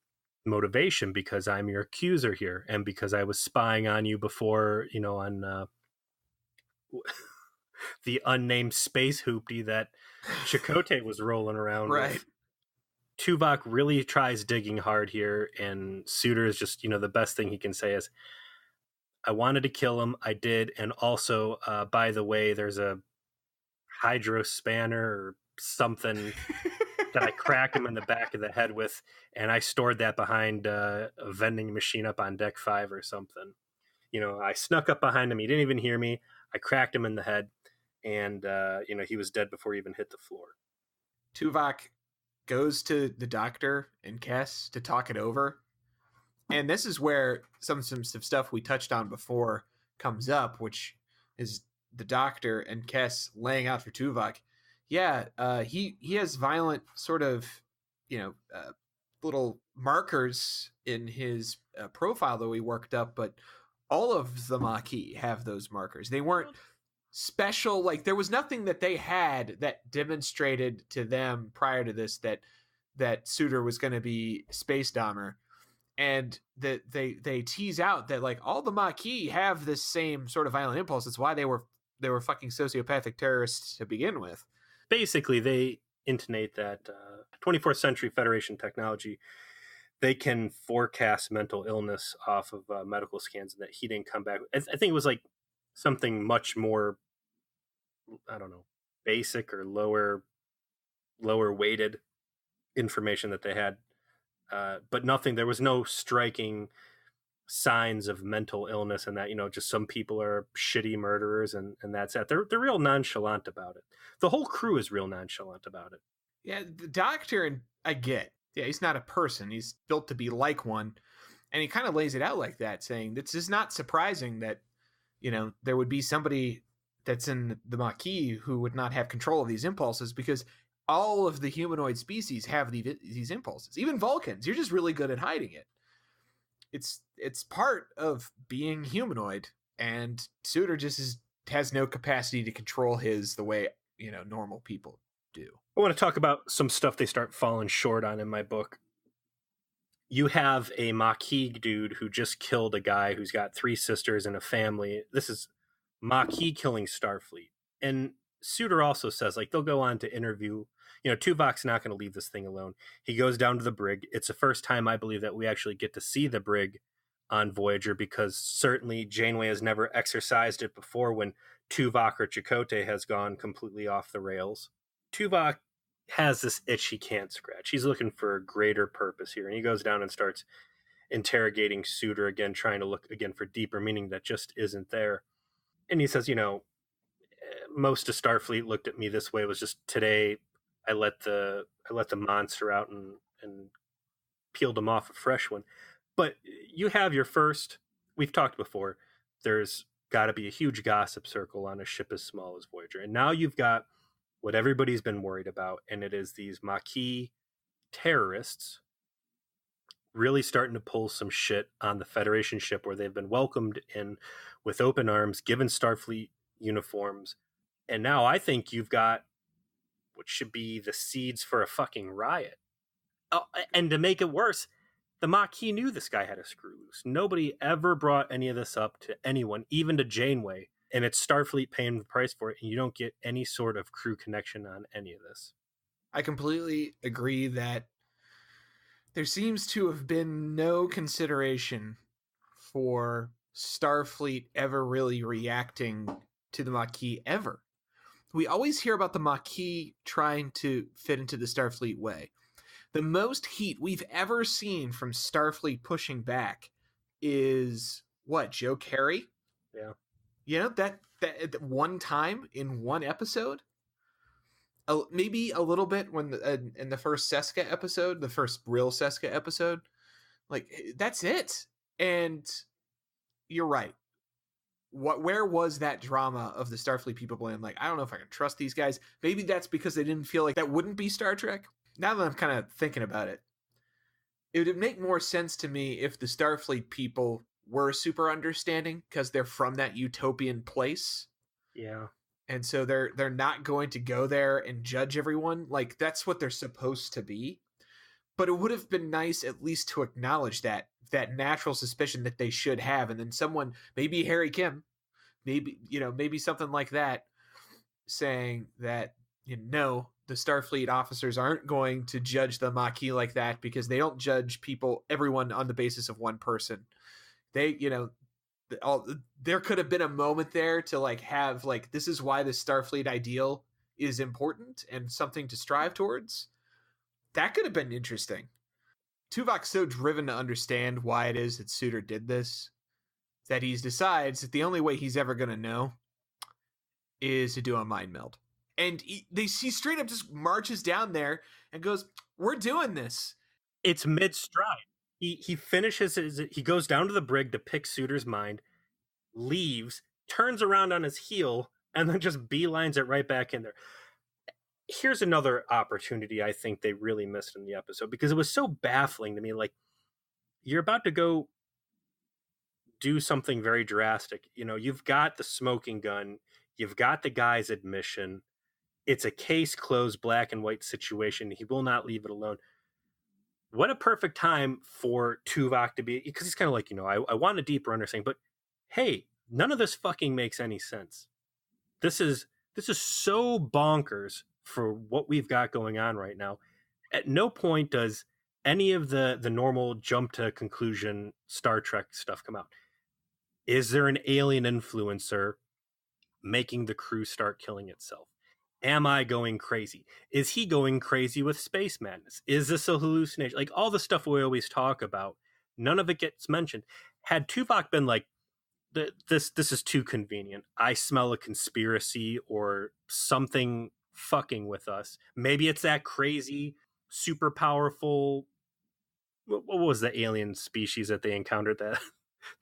motivation because I'm your accuser here, and because I was spying on you before, on the unnamed space hoopty that Chakotay was rolling around right with. Tuvok really tries digging hard here, and Suitor is just, the best thing he can say is, I wanted to kill him, I did, and also, by the way, there's a hydro spanner or something that I cracked him in the back of the head with, and I stored that behind a vending machine up on deck 5 or something. I snuck up behind him, he didn't even hear me, I cracked him in the head, and, he was dead before he even hit the floor. Tuvok goes to the doctor and Kes to talk it over. And this is where some stuff we touched on before comes up, which is the doctor and Kes laying out for Tuvok. Yeah, he has violent sort of, little markers in his profile that we worked up, but all of the Maquis have those markers. They weren't special. Like there was nothing that they had that demonstrated to them prior to this that Suitor was going to be Space Dahmer, and that they tease out that like all the Maquis have this same sort of violent impulse. It's why they were fucking sociopathic terrorists to begin with. Basically, they intonate that 24th century Federation technology, they can forecast mental illness off of medical scans, and that he didn't come back. I think it was like something much more, I don't know, basic or lower weighted information that they had, but nothing. There was no striking signs of mental illness, and that, you know, just some people are shitty murderers, and that's it. They're real nonchalant about it. The whole crew is real nonchalant about it. Yeah, the Doctor, and I get, yeah, he's not a person. He's built to be like one, and he kind of lays it out like that, saying this is not surprising that, you know, there would be somebody that's in the Maquis who would not have control of these impulses, because all of the humanoid species have these impulses. Even Vulcans, you're just really good at hiding it. It's part of being humanoid, and Suitor just has no capacity to control his the way, you know, normal people do. I want to talk about some stuff they start falling short on in my book. You have a Maquis dude who just killed a guy who's got 3 sisters and a family. This is Maquis killing Starfleet. And Suitor also says, like, they'll go on to interview, you know, Tuvok's not going to leave this thing alone. He goes down to the brig. It's the first time, I believe, that we actually get to see the brig on Voyager, because certainly Janeway has never exercised it before when Tuvok or Chakotay has gone completely off the rails. Tuvok has this itch he can't scratch. He's looking for a greater purpose here, and he goes down and starts interrogating Suitor again, trying to look again for deeper meaning that just isn't there. And he says, you know, most of Starfleet looked at me this way. It was just today I let the monster out and peeled him off a fresh one. But you have your first, we've talked before, there's got to be a huge gossip circle on a ship as small as Voyager. And now you've got what everybody's been worried about, and it is these Maquis terrorists really starting to pull some shit on the Federation ship, where they've been welcomed in with open arms, given Starfleet uniforms. And now I think you've got what should be the seeds for a fucking riot. Oh, and to make it worse, the Maquis knew this guy had a screw loose. Nobody ever brought any of this up to anyone, even to Janeway. And it's Starfleet paying the price for it, and you don't get any sort of crew connection on any of this. I completely agree that there seems to have been no consideration for Starfleet ever really reacting to the Maquis ever. We always hear about the Maquis trying to fit into the Starfleet way. The most heat we've ever seen from Starfleet pushing back is what, Joe Carey? Yeah. You know, that one time in one episode, maybe a little bit when in the first Seska episode, the first real Seska episode, like that's it. And you're right. Where was that drama of the Starfleet people playing? Like, I don't know if I can trust these guys. Maybe that's because they didn't feel like that wouldn't be Star Trek. Now that I'm kind of thinking about it, it would make more sense to me if the Starfleet people were super understanding, because they're from that utopian place. Yeah. And so they're not going to go there and judge everyone. Like, that's what they're supposed to be. But it would have been nice at least to acknowledge that natural suspicion that they should have. And then someone, maybe Harry Kim, maybe something like that, saying that, you know, the Starfleet officers aren't going to judge the Maquis like that, because they don't judge everyone on the basis of one person. They, you know, there could have been a moment there to like have like, this is why the Starfleet ideal is important and something to strive towards. That could have been interesting. Tuvok's so driven to understand why it is that Suitor did this that he decides that the only way he's ever going to know is to do a mind meld. And he straight up just marches down there and goes, "We're doing this." It's mid-stride. He finishes he goes down to the brig to pick Suitor's mind, leaves, turns around on his heel, and then just beelines it right back in there. here's another opportunity I think they really missed in the episode, because it was so baffling to me. Like, you're about to go do something very drastic. You've got the smoking gun, you've got the guy's admission. It's a case closed, black and white situation. He will not leave it alone. What a perfect time for Tuvok to be, because he's kind of like, I want a deeper understanding, but hey, none of this fucking makes any sense. This is so bonkers for what we've got going on right now. At no point does any of the normal jump to conclusion Star Trek stuff come out. Is there an alien influencer making the crew start killing itself? Am I going crazy? Is he going crazy with space madness? Is this a hallucination? Like, all the stuff we always talk about, none of it gets mentioned. Had Tuvok been like, this is too convenient, I smell a conspiracy or something fucking with us. Maybe it's that crazy, super powerful, what was the alien species that they encountered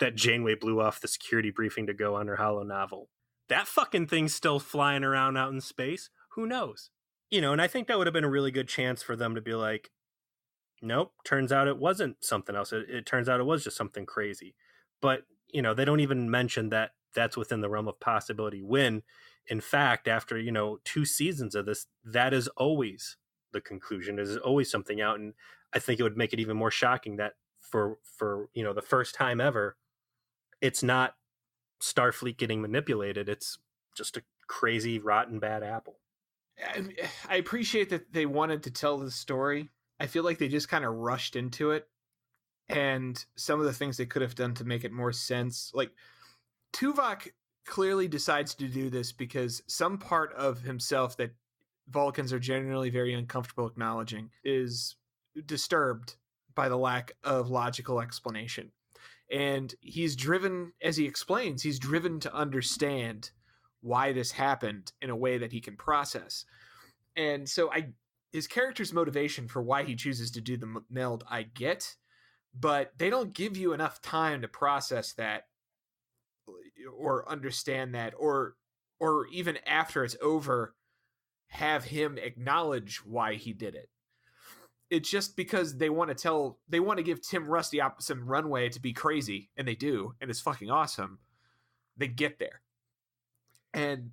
that Janeway blew off the security briefing to go on her holo novel? That fucking thing's still flying around out in space. Who knows? And I think that would have been a really good chance for them to be like, nope, turns out it wasn't something else. It turns out it was just something crazy. But, they don't even mention that that's within the realm of possibility, when, in fact, after, 2 seasons of this, that is always the conclusion. There's always something out. And I think it would make it even more shocking that for the first time ever, it's not Starfleet getting manipulated. It's just a crazy, rotten, bad apple. I appreciate that they wanted to tell the story. I feel like they just kind of rushed into it, and some of the things they could have done to make it more sense. Like, Tuvok clearly decides to do this because some part of himself that Vulcans are generally very uncomfortable acknowledging is disturbed by the lack of logical explanation. And he's driven, as he explains, he's driven to understand why this happened in a way that he can process. And so his character's motivation for why he chooses to do the meld, I get, but they don't give you enough time to process that or understand that, or even after it's over, have him acknowledge why he did it. It's just because they want to give Tim Russ some runway to be crazy, and they do, and it's fucking awesome. They get there. And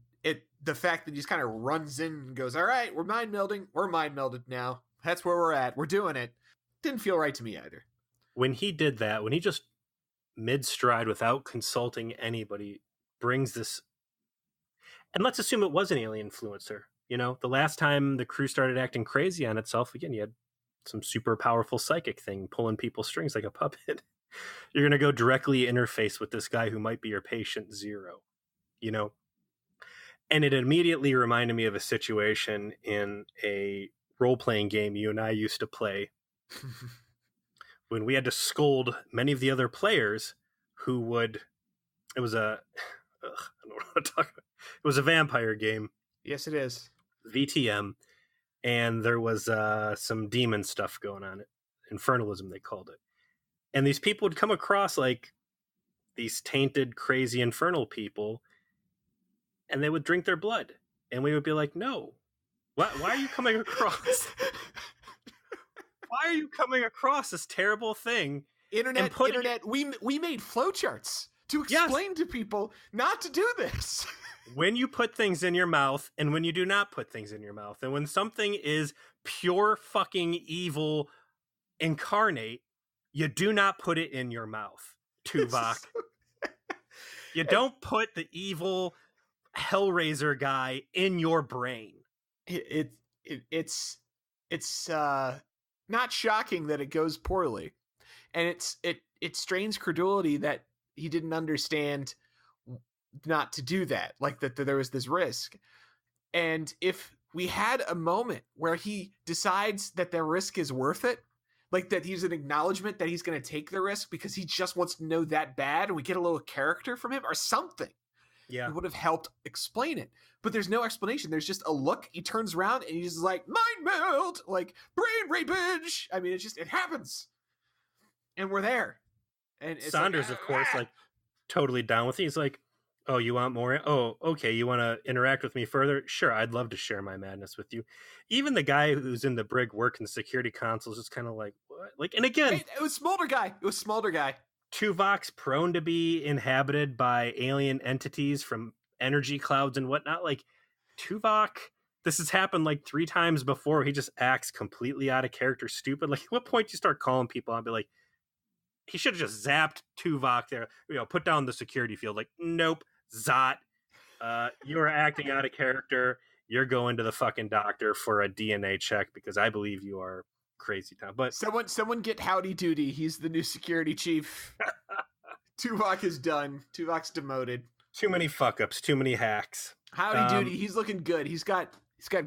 the fact that he just kind of runs in and goes, all right, we're mind melded now. That's where we're at. We're doing it. Didn't feel right to me either. When he did that, when he just mid-stride without consulting anybody brings this, and let's assume it was an alien influencer. The last time the crew started acting crazy on itself, again, you had some super powerful psychic thing pulling people's strings like a puppet. You're going to go directly interface with this guy who might be your patient zero, And it immediately reminded me of a situation in a role-playing game you and I used to play when we had to scold many of the other players who would, it was I don't know what to talk about. It was a vampire game. Yes, it is. VTM. And there was some demon stuff going on. Infernalism, they called it. And these people would come across like these tainted, crazy, infernal people, and they would drink their blood. And we would be like, no. Why are you coming across? Why are you coming across this terrible thing? Internet, we made flowcharts to explain to people not to do this. When you put things in your mouth and when you do not put things in your mouth, and when something is pure fucking evil incarnate, you do not put it in your mouth, Tuvok. You don't put the evil Hellraiser guy in your brain. It's not shocking that it goes poorly, and it strains credulity that he didn't understand not to do that, like that there was this risk. And if we had a moment where he decides that the risk is worth it, like that he's an acknowledgement that he's going to take the risk because he just wants to know that bad, and we get a little character from him or something, it would have helped explain it. But there's no explanation. There's just a look. He turns around and he's like, mind meld, like brain rapage. I mean, it happens, and we're there. And it's Saunders, of course, like totally down with it. He's like, Oh, you want more? Oh, okay. You want to interact with me further? Sure, I'd love to share my madness with you. Even the guy who's in the brig working the security console is just kind of like, what? Like, and again, Hey, it was Smolder guy. It was Smolder guy. Tuvok's prone to be inhabited by alien entities from energy clouds and whatnot. Like, Tuvok, this has happened like 3 times before. He just acts completely out of character, stupid. Like, at what point do you start calling people out and be like, he should have just zapped Tuvok there, put down the security field. Like, nope, Zot. You are acting out of character. You're going to the fucking doctor for a DNA check because I believe you are crazy town. But someone get Howdy Doody. He's the new security chief. Tuvok is done. Tuvok's demoted. Too many fuck ups, too many hacks. Howdy Doody, he's looking good. He's got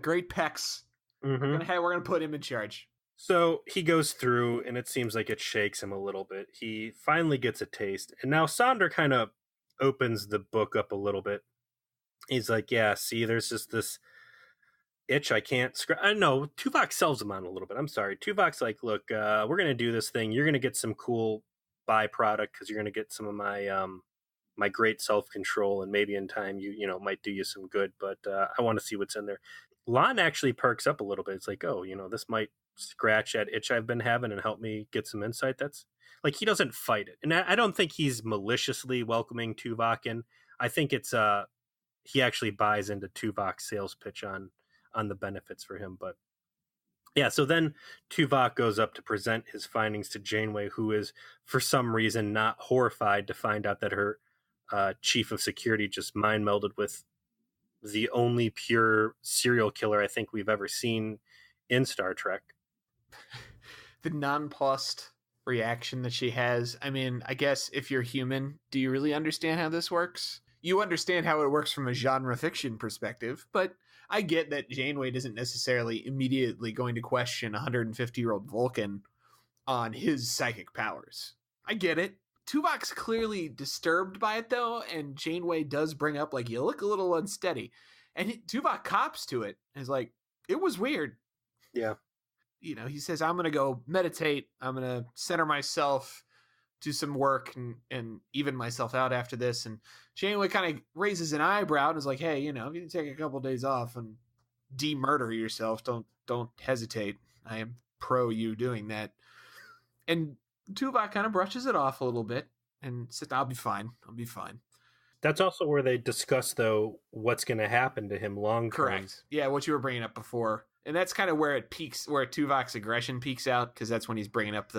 great pecs. Mm-hmm. We're gonna put him in charge. So he goes through, and it seems like it shakes him a little bit. He finally gets a taste, and now Sonder kind of opens the book up a little bit. He's like, "Yeah, see, there's just this itch I can't scratch." No, Tuvok sells him on a little bit. I'm sorry. Tuvok's like, "Look, we're gonna do this thing. You're gonna get some cool byproduct because you're gonna get some of my my great self control, and maybe in time you might do you some good. But I want to see what's in there." Lon actually perks up a little bit. It's like, "Oh, this might scratch that itch I've been having and help me get some insight." That's like, he doesn't fight it, and I don't think he's maliciously welcoming Tuvok in. I think it's he actually buys into Tuvok's sales pitch on the benefits for him. But yeah, so then Tuvok goes up to present his findings to Janeway, who is for some reason not horrified to find out that her chief of security just mind melded with the only pure serial killer I think we've ever seen in Star Trek. The nonplussed reaction that she has. I mean, I guess if you're human, do you really understand how this works? You understand how it works from a genre fiction perspective, but I get that Janeway isn't necessarily immediately going to question a 150-year-old Vulcan on his psychic powers. I get it. Tuvok's clearly disturbed by it, though, and Janeway does bring up, like, you look a little unsteady. And Tuvok cops to it and is like, it was weird. Yeah. He says, I'm going to go meditate. I'm going to center myself, do some work, and even myself out after this. And Janeway kind of raises an eyebrow and is like, hey, if you take a couple days off and de-murder yourself, don't hesitate. I am pro you doing that. And Tuvok kind of brushes it off a little bit and says, I'll be fine. That's also where they discuss, though, what's going to happen to him long term. Correct. Yeah, what you were bringing up before. And that's kind of where it peaks, where Tuvok's aggression peaks out, because that's when he's bringing up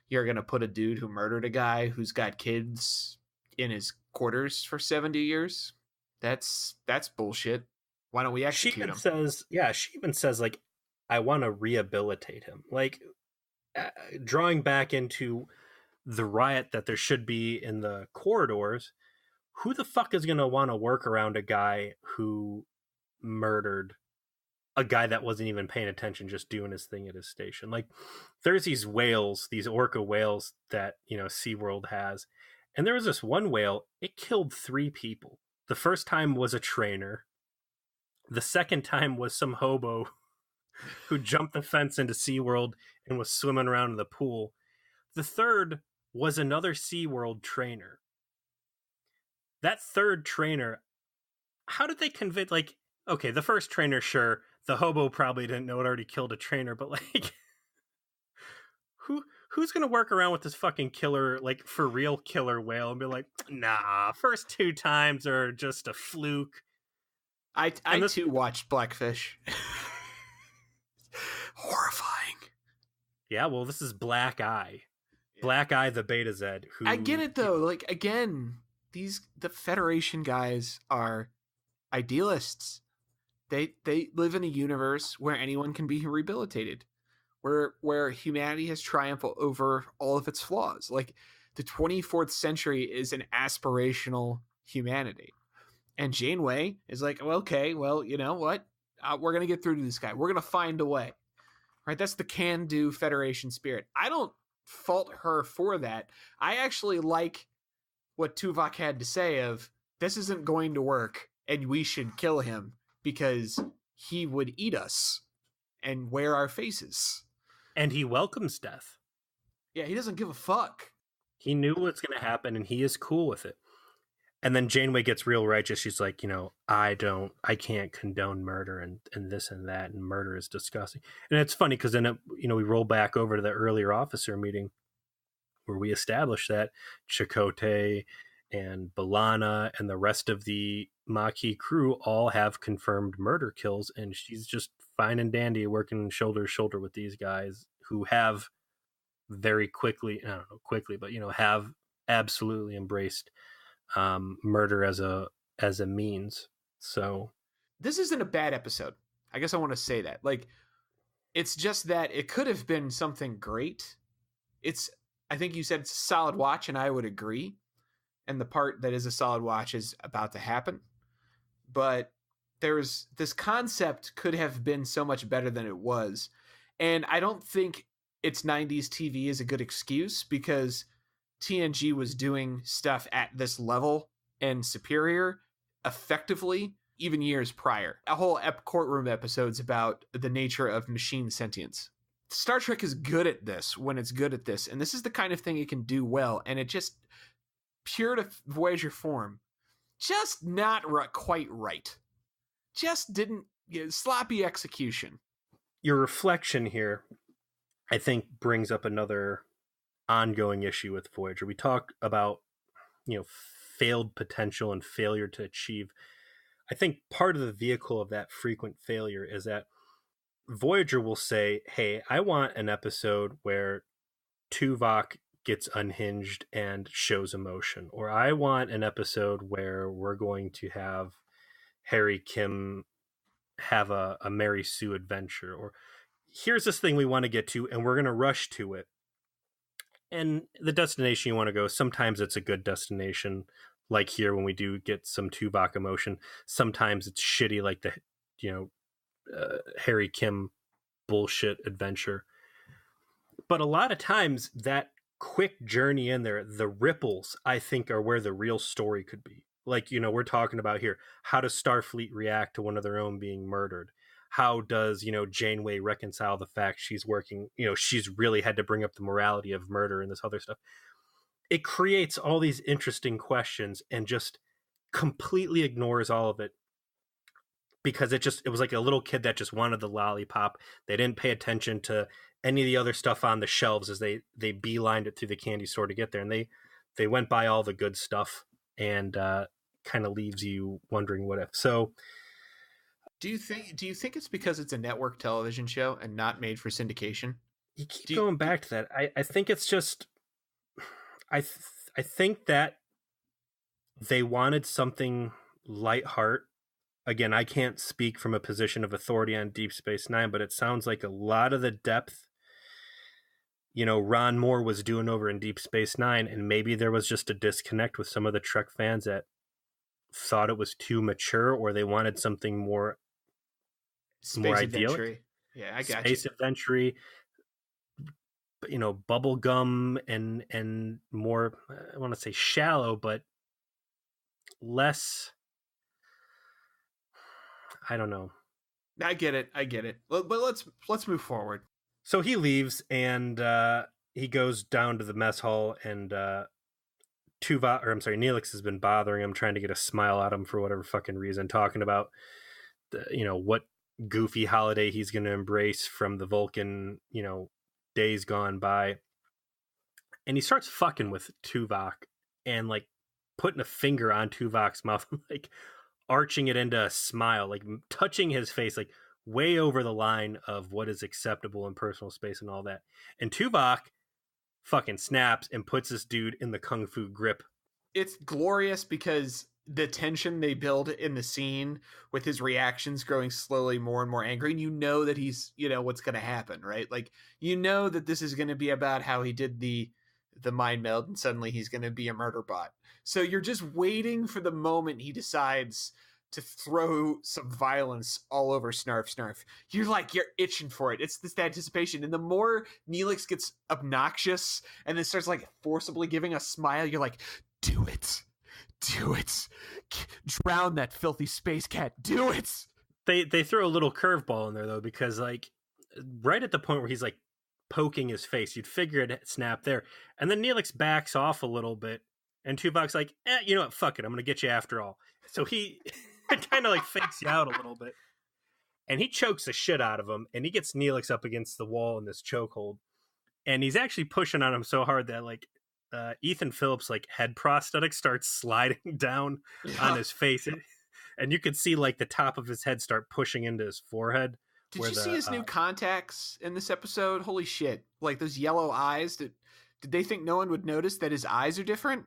you're going to put a dude who murdered a guy who's got kids in his quarters for 70 years. That's bullshit. Why don't we execute him? She even says, like, I want to rehabilitate him. Like, drawing back into the riot that there should be in the corridors, who the fuck is going to want to work around a guy who murdered a guy that wasn't even paying attention, just doing his thing at his station? Like, there's these whales, these orca whales that, SeaWorld has. And there was this one whale, it killed 3 people. The first time was a trainer. The second time was some hobo who jumped the fence into SeaWorld and was swimming around in the pool. The third was another SeaWorld trainer. That third trainer, how did they convince, like, okay, the first trainer, sure, the hobo probably didn't know it already killed a trainer, but, like, who's going to work around with this fucking killer, like, for real killer whale and be like, nah, first 2 times are just a fluke. I too watched Blackfish. Horrifying. Yeah, well, this is Black Eye. Black Eye, the Beta Z. I get it, though. Like, again, the Federation guys are idealists. They live in a universe where anyone can be rehabilitated, where humanity has triumphed over all of its flaws. Like, the 24th century is an aspirational humanity. And Janeway is like, well, okay, well, you know what? We're going to get through to this guy. We're going to find a way. Right? That's the can-do Federation spirit. I don't fault her for that. I actually like what Tuvok had to say of, this isn't going to work and we should kill him because he would eat us and wear our faces. And he welcomes death. Yeah, he doesn't give a fuck. He knew what's going to happen and he is cool with it. And then Janeway gets real righteous. She's like, I can't condone murder and this and that, and murder is disgusting. And it's funny because then, we roll back over to the earlier officer meeting where we establish that Chakotay and B'Elanna and the rest of the Maquis crew all have confirmed murder kills, and she's just fine and dandy working shoulder to shoulder with these guys who have very quickly, I don't know, quickly, but have absolutely embraced murder as a means. So this isn't a bad episode. I guess I want to say that. Like, it's just that it could have been something great. I think you said it's a solid watch, and I would agree. And the part that is a solid watch is about to happen. But this concept could have been so much better than it was. And I don't think it's 90s TV is a good excuse, because TNG was doing stuff at this level and superior effectively even years prior. A whole courtroom episodes about the nature of machine sentience. Star Trek is good at this when it's good at this, and this is the kind of thing it can do well, and it just, pure to Voyager form, just not quite right. Just didn't, sloppy execution. Your reflection here, I think, brings up another ongoing issue with Voyager. We talk about, failed potential and failure to achieve. I think part of the vehicle of that frequent failure is that Voyager will say, hey, I want an episode where Tuvok gets unhinged and shows emotion, or I want an episode where we're going to have Harry Kim have a Mary Sue adventure, or here's this thing we want to get to and we're going to rush to it. And the destination you want to go, sometimes it's a good destination, like here when we do get some Tuvok emotion. Sometimes it's shitty, like the Harry Kim bullshit adventure. But a lot of times that quick journey in there, the ripples, I think, are where the real story could be. Like, we're talking about here, how does Starfleet react to one of their own being murdered? How does, Janeway reconcile the fact she's working, she's really had to bring up the morality of murder and this other stuff. It creates all these interesting questions and just completely ignores all of it, because it was like a little kid that just wanted the lollipop. They didn't pay attention to any of the other stuff on the shelves as they beelined it through the candy store to get there. And they went by all the good stuff, and kind of leaves you wondering what if. So do you think it's because it's a network television show and not made for syndication? You keep going back to that. I think it's just, I think that they wanted something lighthearted. Again, I can't speak from a position of authority on Deep Space Nine, but it sounds like a lot of the depth, Ron Moore was doing over in Deep Space Nine, and maybe there was just a disconnect with some of the Trek fans that thought it was too mature, or they wanted something more idyllic. Yeah, I got Space adventure, bubblegum and more, I want to say shallow, but less, I don't know. I get it. But let's move forward. So he leaves, and he goes down to the mess hall, and Neelix has been bothering him, trying to get a smile out of him for whatever fucking reason, talking about what goofy holiday he's going to embrace from the Vulcan, days gone by. And he starts fucking with Tuvok and like putting a finger on Tuvok's mouth, like arching it into a smile, like touching his face, like way over the line of what is acceptable in personal space and all that. And Tuvok fucking snaps and puts this dude in the kung fu grip. It's glorious because the tension they build in the scene with his reactions growing slowly more and more angry, and that he's, what's going to happen, right? Like, that this is going to be about how he did the mind meld, and suddenly he's going to be a murder bot. So you're just waiting for the moment he decides to throw some violence all over Snarf. You're itching for it. It's this anticipation. And the more Neelix gets obnoxious and then starts like forcibly giving a smile, you're like, do it. Drown that filthy space cat. Do it. They throw a little curveball in there though, because like right at the point where he's like poking his face, you'd figure it snap there. And then Neelix backs off a little bit And Tuvok's like, you know what? Fuck it. I'm going to get you after all. So he kind of like fakes you out a little bit. And he chokes the shit out of him. And he gets Neelix up against the wall in this chokehold. And he's actually pushing on him so hard that like Ethan Phillips' like head prosthetic starts sliding down on his face. And you could see like the top of his head start pushing into his forehead. Did you see his new contacts in this episode? Holy shit. Like those yellow eyes. Did they think no one would notice that his eyes are different?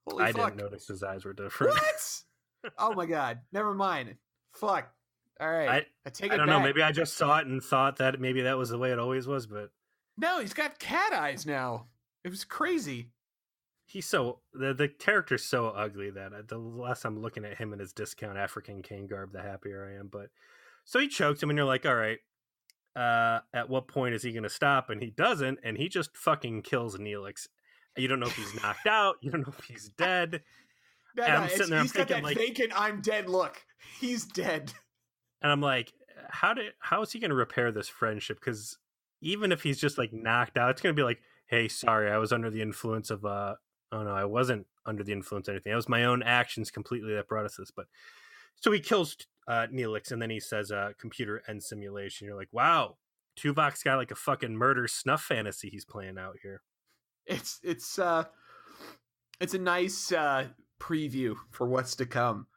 Holy I fuck. didn't notice his eyes were different. What? Oh my god. Never mind. Fuck. All right. I take it back. I don't know. Maybe I just saw it and thought that maybe that was the way it always was, but... No, he's got cat eyes now. It was crazy. He's so... The character's so ugly that the less I'm looking at him in his discount African cane garb, the happier I am, but... So he chokes him, and you're like, all right, at what point is he going to stop? And he doesn't, and he just fucking kills Neelix. You don't know if he's knocked out. You don't know if he's dead. I'm sitting there, I'm thinking, like... vacant, I'm dead look. He's dead. And I'm like, how is he going to repair this friendship? Because even if he's just, like, knocked out, it's going to be like, hey, sorry, I was under the influence of... oh, no, I wasn't under the influence of anything. It was my own actions completely that brought us this. But so he kills... Neelix, and then he says computer end simulation. You're like, wow, Tuvok's got like a fucking murder snuff fantasy he's playing out here. It's a nice preview for what's to come.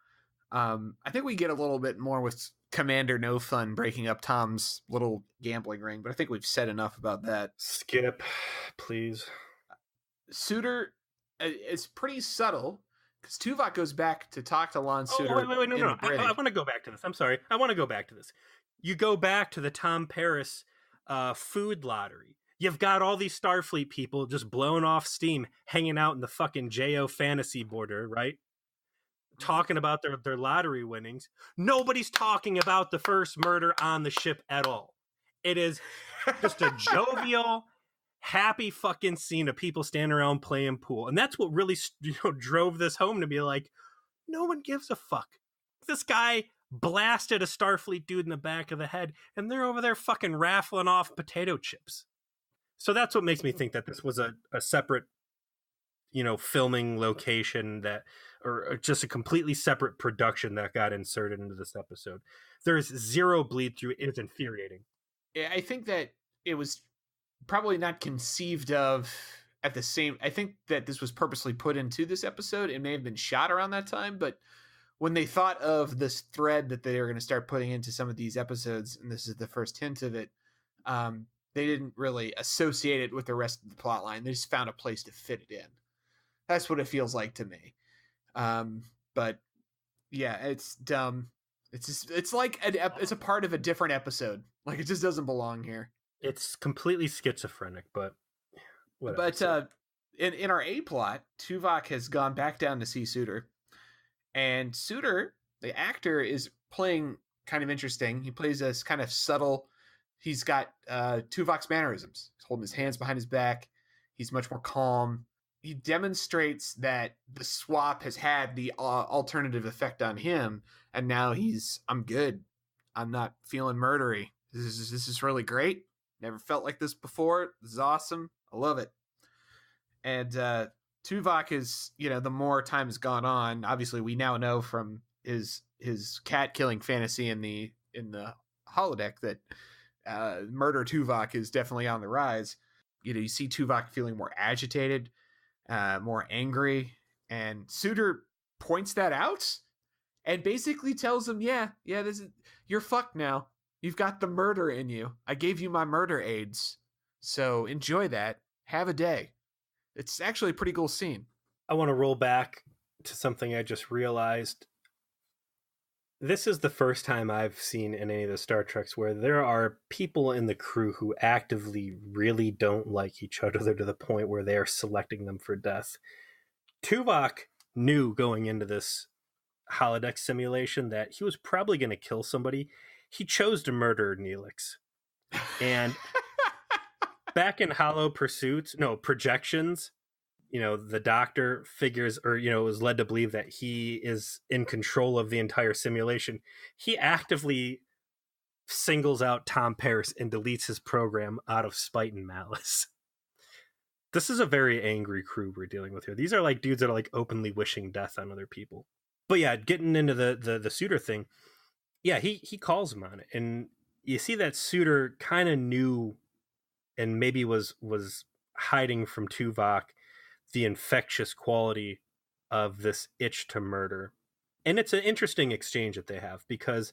I think we get a little bit more with Commander No Fun breaking up Tom's little gambling ring, but I think we've said enough about that. Skip, please. Suitor is pretty subtle. Because Tuvok goes back to talk to Lon Suitor. Wait, no. I want to go back to this. I'm sorry. I want to go back to this. You go back to the Tom Paris food lottery. You've got all these Starfleet people just blowing off steam, hanging out in the fucking JO fantasy border, right? Talking about their lottery winnings. Nobody's talking about the first murder on the ship at all. It is just a jovial... happy fucking scene of people standing around playing pool. And that's what really drove this home to be like, no one gives a fuck. This guy blasted a Starfleet dude in the back of the head, and they're over there fucking raffling off potato chips. So that's what makes me think that this was a separate, filming location or just a completely separate production that got inserted into this episode. There's zero bleed through. It's infuriating. Yeah, I think that it was probably not conceived of at the same... I think that this was purposely put into this episode. It may have been shot around that time, but when they thought of this thread that they were going to start putting into some of these episodes, and this is the first hint of it, they didn't really associate it with the rest of the plot line. They just found a place to fit it in. That's what it feels like to me. But yeah, it's dumb. It's like it's a part of a different episode. Like it just doesn't belong here. It's completely schizophrenic, but whatever. But in our A plot, Tuvok has gone back down to see Suitor, and Suitor, the actor, is playing kind of interesting. He plays this kind of subtle. He's got Tuvok's mannerisms. He's holding his hands behind his back. He's much more calm. He demonstrates that the swap has had the alternative effect on him, and now I'm good. I'm not feeling murdery. This is really great. Never felt like this before. This is awesome. I love it. And Tuvok is, the more time has gone on, obviously we now know from his cat killing fantasy in the holodeck that murder Tuvok is definitely on the rise. You see Tuvok feeling more agitated, more angry, and Suitor points that out and basically tells him, you're fucked now. You've got the murder in you. I gave you my murder aids. So enjoy that. Have a day. It's actually a pretty cool scene. I want to roll back to something I just realized. This is the first time I've seen in any of the Star Treks where there are people in the crew who actively really don't like each other to the point where they are selecting them for death. Tuvok knew going into this holodeck simulation that he was probably going to kill somebody. He chose to murder Neelix. And back in projections, the doctor figures was led to believe that he is in control of the entire simulation. He actively singles out Tom Paris and deletes his program out of spite and malice. This is a very angry crew we're dealing with here. These are like dudes that are like openly wishing death on other people. But yeah, getting into the Suitor thing, yeah, he calls him on it, and you see that Suitor kind of knew, and maybe was hiding from Tuvok the infectious quality of this itch to murder. And it's an interesting exchange that they have because,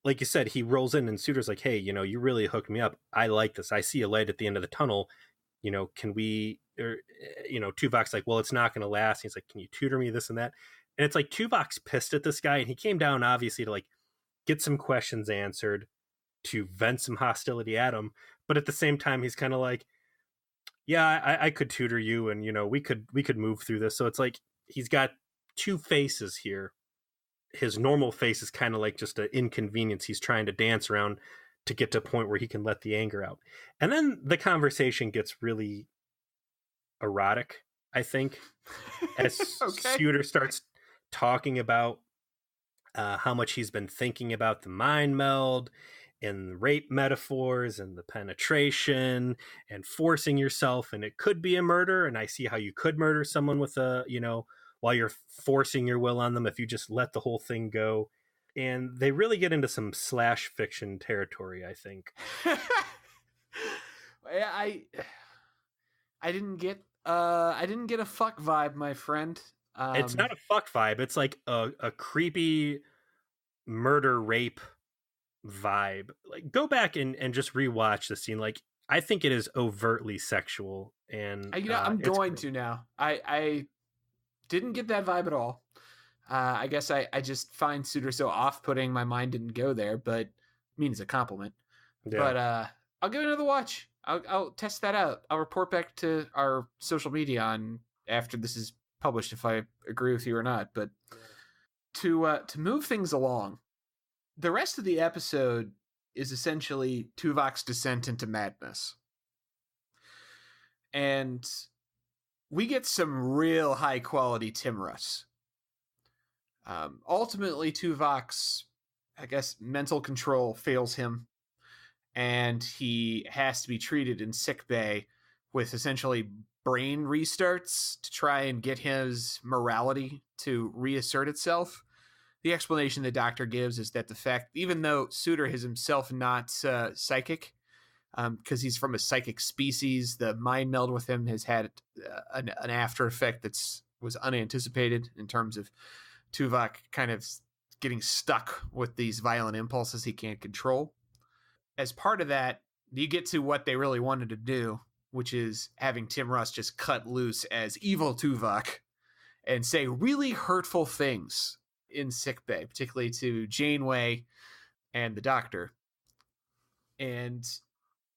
like you said, he rolls in and Suitor's like, hey, you really hooked me up. I like this. I see a light at the end of the tunnel. Can we, Tuvok's like, well, it's not going to last. He's like, can you tutor me this and that? And it's like Tuvok's pissed at this guy, and he came down obviously to like get some questions answered, to vent some hostility at him. But at the same time, he's kind of like, yeah, I could tutor you, and we could move through this. So it's like he's got two faces here. His normal face is kind of like just an inconvenience he's trying to dance around to get to a point where he can let the anger out. And then the conversation gets really erotic, I think, as Okay. Suitor starts talking about how much he's been thinking about the mind meld and rape metaphors and the penetration and forcing yourself, and it could be a murder, and I see how you could murder someone with while you're forcing your will on them if you just let the whole thing go. And they really get into some slash fiction territory, I think. I didn't get a fuck vibe, my friend. It's not a fuck vibe. It's like a creepy murder rape vibe. Like, go back and just rewatch the scene. Like, I think it is overtly sexual, and I'm going to now. I didn't get that vibe at all. I guess I just find Suitor so off-putting. My mind didn't go there, but means a compliment. Yeah. But I'll give it another watch. I'll test that out. I'll report back to our social media on after this is published if I agree with you or not. But to move things along, the rest of the episode is essentially Tuvok's descent into madness. And we get some real high quality Tim Russ. Ultimately, Tuvok's, I guess, mental control fails him, and he has to be treated in sickbay with essentially brain restarts to try and get his morality to reassert itself. The explanation the doctor gives is that the fact, even though Suitor is himself not psychic, because he's from a psychic species, the mind meld with him has had an after effect was unanticipated in terms of Tuvok kind of getting stuck with these violent impulses he can't control. As part of that, you get to what they really wanted to do, which is having Tim Russ just cut loose as evil Tuvok and say really hurtful things in sickbay, particularly to Janeway and the doctor. And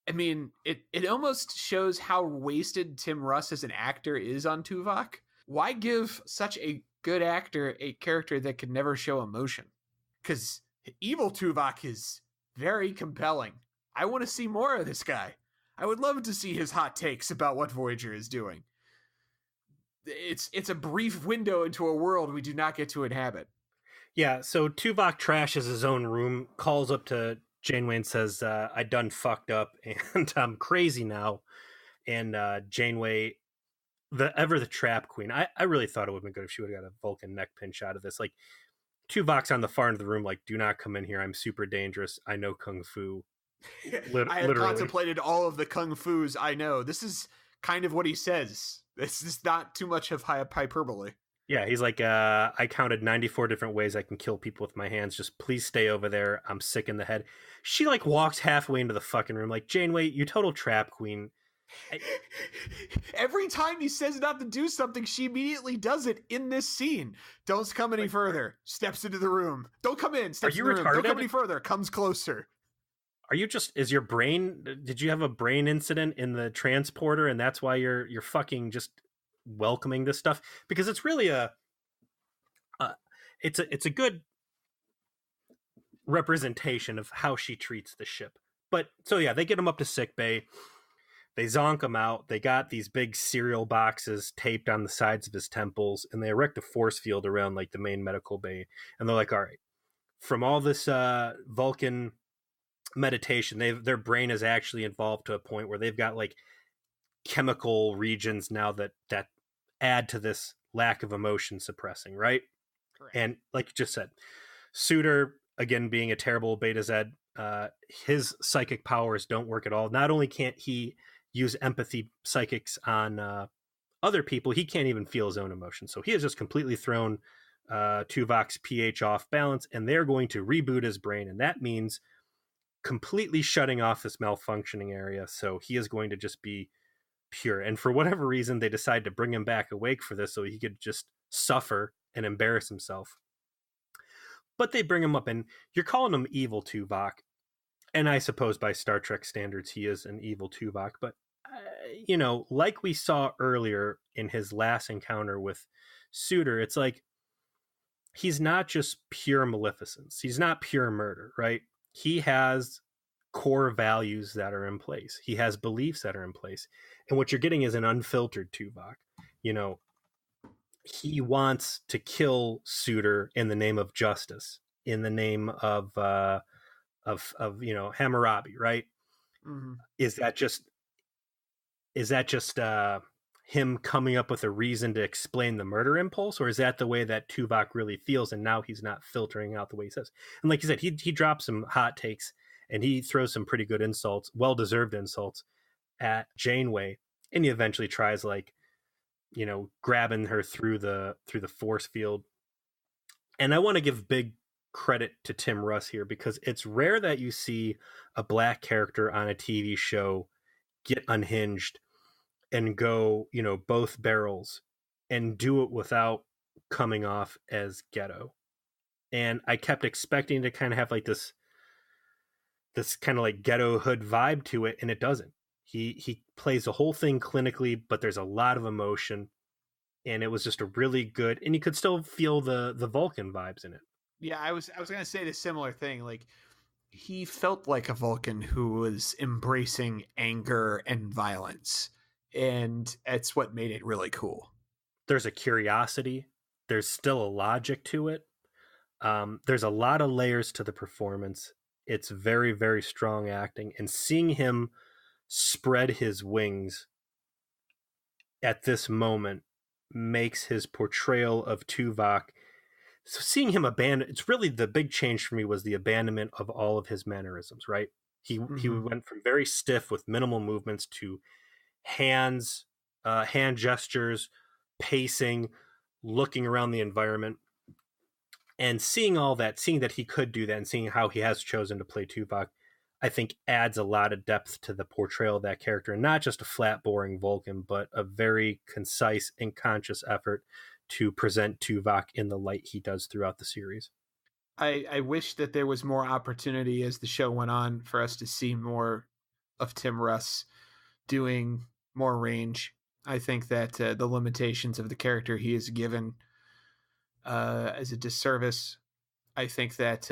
I mean, it almost shows how wasted Tim Russ as an actor is on Tuvok. Why give such a good actor a character that could never show emotion? Because evil Tuvok is very compelling. I want to see more of this guy. I would love to see his hot takes about what Voyager is doing. It's a brief window into a world we do not get to inhabit. Yeah, so Tuvok trashes his own room, calls up to Janeway and says, I done fucked up and I'm crazy now. And Janeway, the trap queen, I really thought it would have been good if she would have got a Vulcan neck pinch out of this. Like, Tuvok's on the far end of the room, like, do not come in here. I'm super dangerous. I know Kung Fu. I have contemplated all of the Kung Fus I know. This is kind of what he says. This is not too much of hyperbole. Yeah, he's like, I counted 94 different ways I can kill people with my hands. Just please stay over there. I'm sick in the head. She like walks halfway into the fucking room. Like, Janeway, you total trap queen. Every time he says not to do something, she immediately does it in this scene. Don't come any further. Steps into the room. Don't come in. Steps in the room. Don't come any further. Comes closer. Are you just, is your brain, did you have a brain incident in the transporter and that's why you're fucking just welcoming this stuff? Because it's really it's a good representation of how she treats the ship. But so yeah, they get him up to sickbay. They zonk him out. They got these big cereal boxes taped on the sides of his temples, and they erect a force field around like the main medical bay. And they're like, all right, from all this Vulcan meditation, their brain is actually involved to a point where they've got like chemical regions now that add to this lack of emotion suppressing, right? Correct. And like you just said, Suitor, again, being a terrible Beta Z, his psychic powers don't work at all. Not only can't he use empathy psychics on other people, he can't even feel his own emotions. So he has just completely thrown Tuvok's pH off balance, and they're going to reboot his brain. And that means completely shutting off this malfunctioning area. So he is going to just be pure. And for whatever reason, they decide to bring him back awake for this so he could just suffer and embarrass himself. But they bring him up, and you're calling him evil Tuvok. And I suppose by Star Trek standards, he is an evil Tuvok. But, like we saw earlier in his last encounter with Suitor, it's like he's not just pure maleficence. He's not pure murder, right? He has core values that are in place. He has beliefs that are in place. And what you're getting is an unfiltered Tuvok. He wants to kill Suitor in the name of justice, in the name of Hammurabi, right? Mm-hmm. Is that just him coming up with a reason to explain the murder impulse, or is that the way that Tuvok really feels, and now he's not filtering out the way he says? And like you said, he drops some hot takes, and he throws some pretty good insults, well-deserved insults, at Janeway, and he eventually tries grabbing her through the force field. And I want to give big credit to Tim Russ here, because it's rare that you see a black character on a TV show get unhinged and go, both barrels and do it without coming off as ghetto. And I kept expecting to kind of have like this kind of like ghetto hood vibe to it, and it doesn't. He plays the whole thing clinically, but there's a lot of emotion, and it was just a really good, and you could still feel the Vulcan vibes in it. Yeah, I was gonna say the similar thing. Like, he felt like a Vulcan who was embracing anger and violence, and it's what made it really cool. There's a curiosity. There's still a logic to it. There's a lot of layers to the performance. It's very, very strong acting, and seeing him spread his wings at this moment makes his portrayal of Tuvok. So seeing him abandon, it's really the big change for me was the abandonment of all of his mannerisms, right? He went from very stiff with minimal movements to hand gestures, pacing, looking around the environment, and seeing all that, seeing that he could do that, and seeing how he has chosen to play Tuvok, I think adds a lot of depth to the portrayal of that character, and not just a flat, boring Vulcan, but a very concise and conscious effort to present Tuvok in the light he does throughout the series. I wish that there was more opportunity as the show went on for us to see more of Tim Russ doing more range. I think that the limitations of the character he is given as a disservice. I think that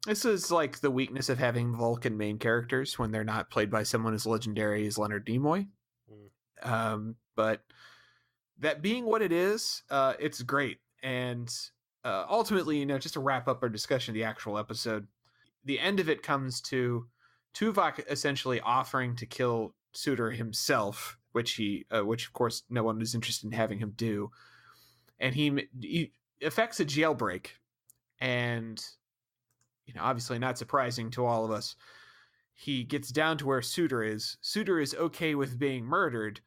this is like the weakness of having Vulcan main characters when they're not played by someone as legendary as Leonard Nimoy. But that being what it is, it's great. And ultimately, just to wrap up our discussion of the actual episode, the end of it comes to Tuvok essentially offering to kill Suitor himself, which of course no one is interested in having him do. And he effects a jailbreak, and obviously not surprising to all of us, he gets down to where Suitor is. Suitor is okay with being murdered,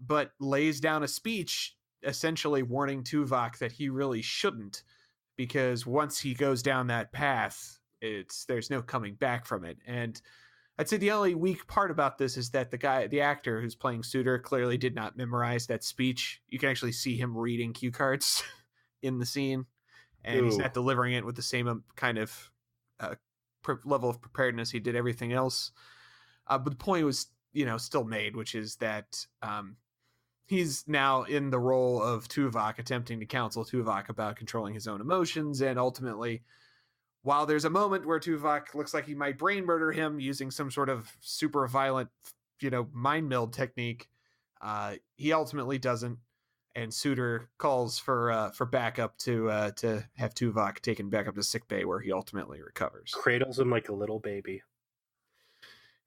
but lays down a speech essentially warning Tuvok that he really shouldn't, because once he goes down that path, there's no coming back from it. And I'd say the only weak part about this is that the actor who's playing Suitor clearly did not memorize that speech. You can actually see him reading cue cards in the scene, and he's not delivering it with the same kind of level of preparedness he did everything else. But the point was, still made, which is that he's now in the role of Tuvok, attempting to counsel Tuvok about controlling his own emotions, and ultimately, while there's a moment where Tuvok looks like he might brain murder him using some sort of super violent, mind meld technique, he ultimately doesn't, and Suitor calls for backup to have Tuvok taken back up to sickbay, where he ultimately recovers. Cradles him like a little baby.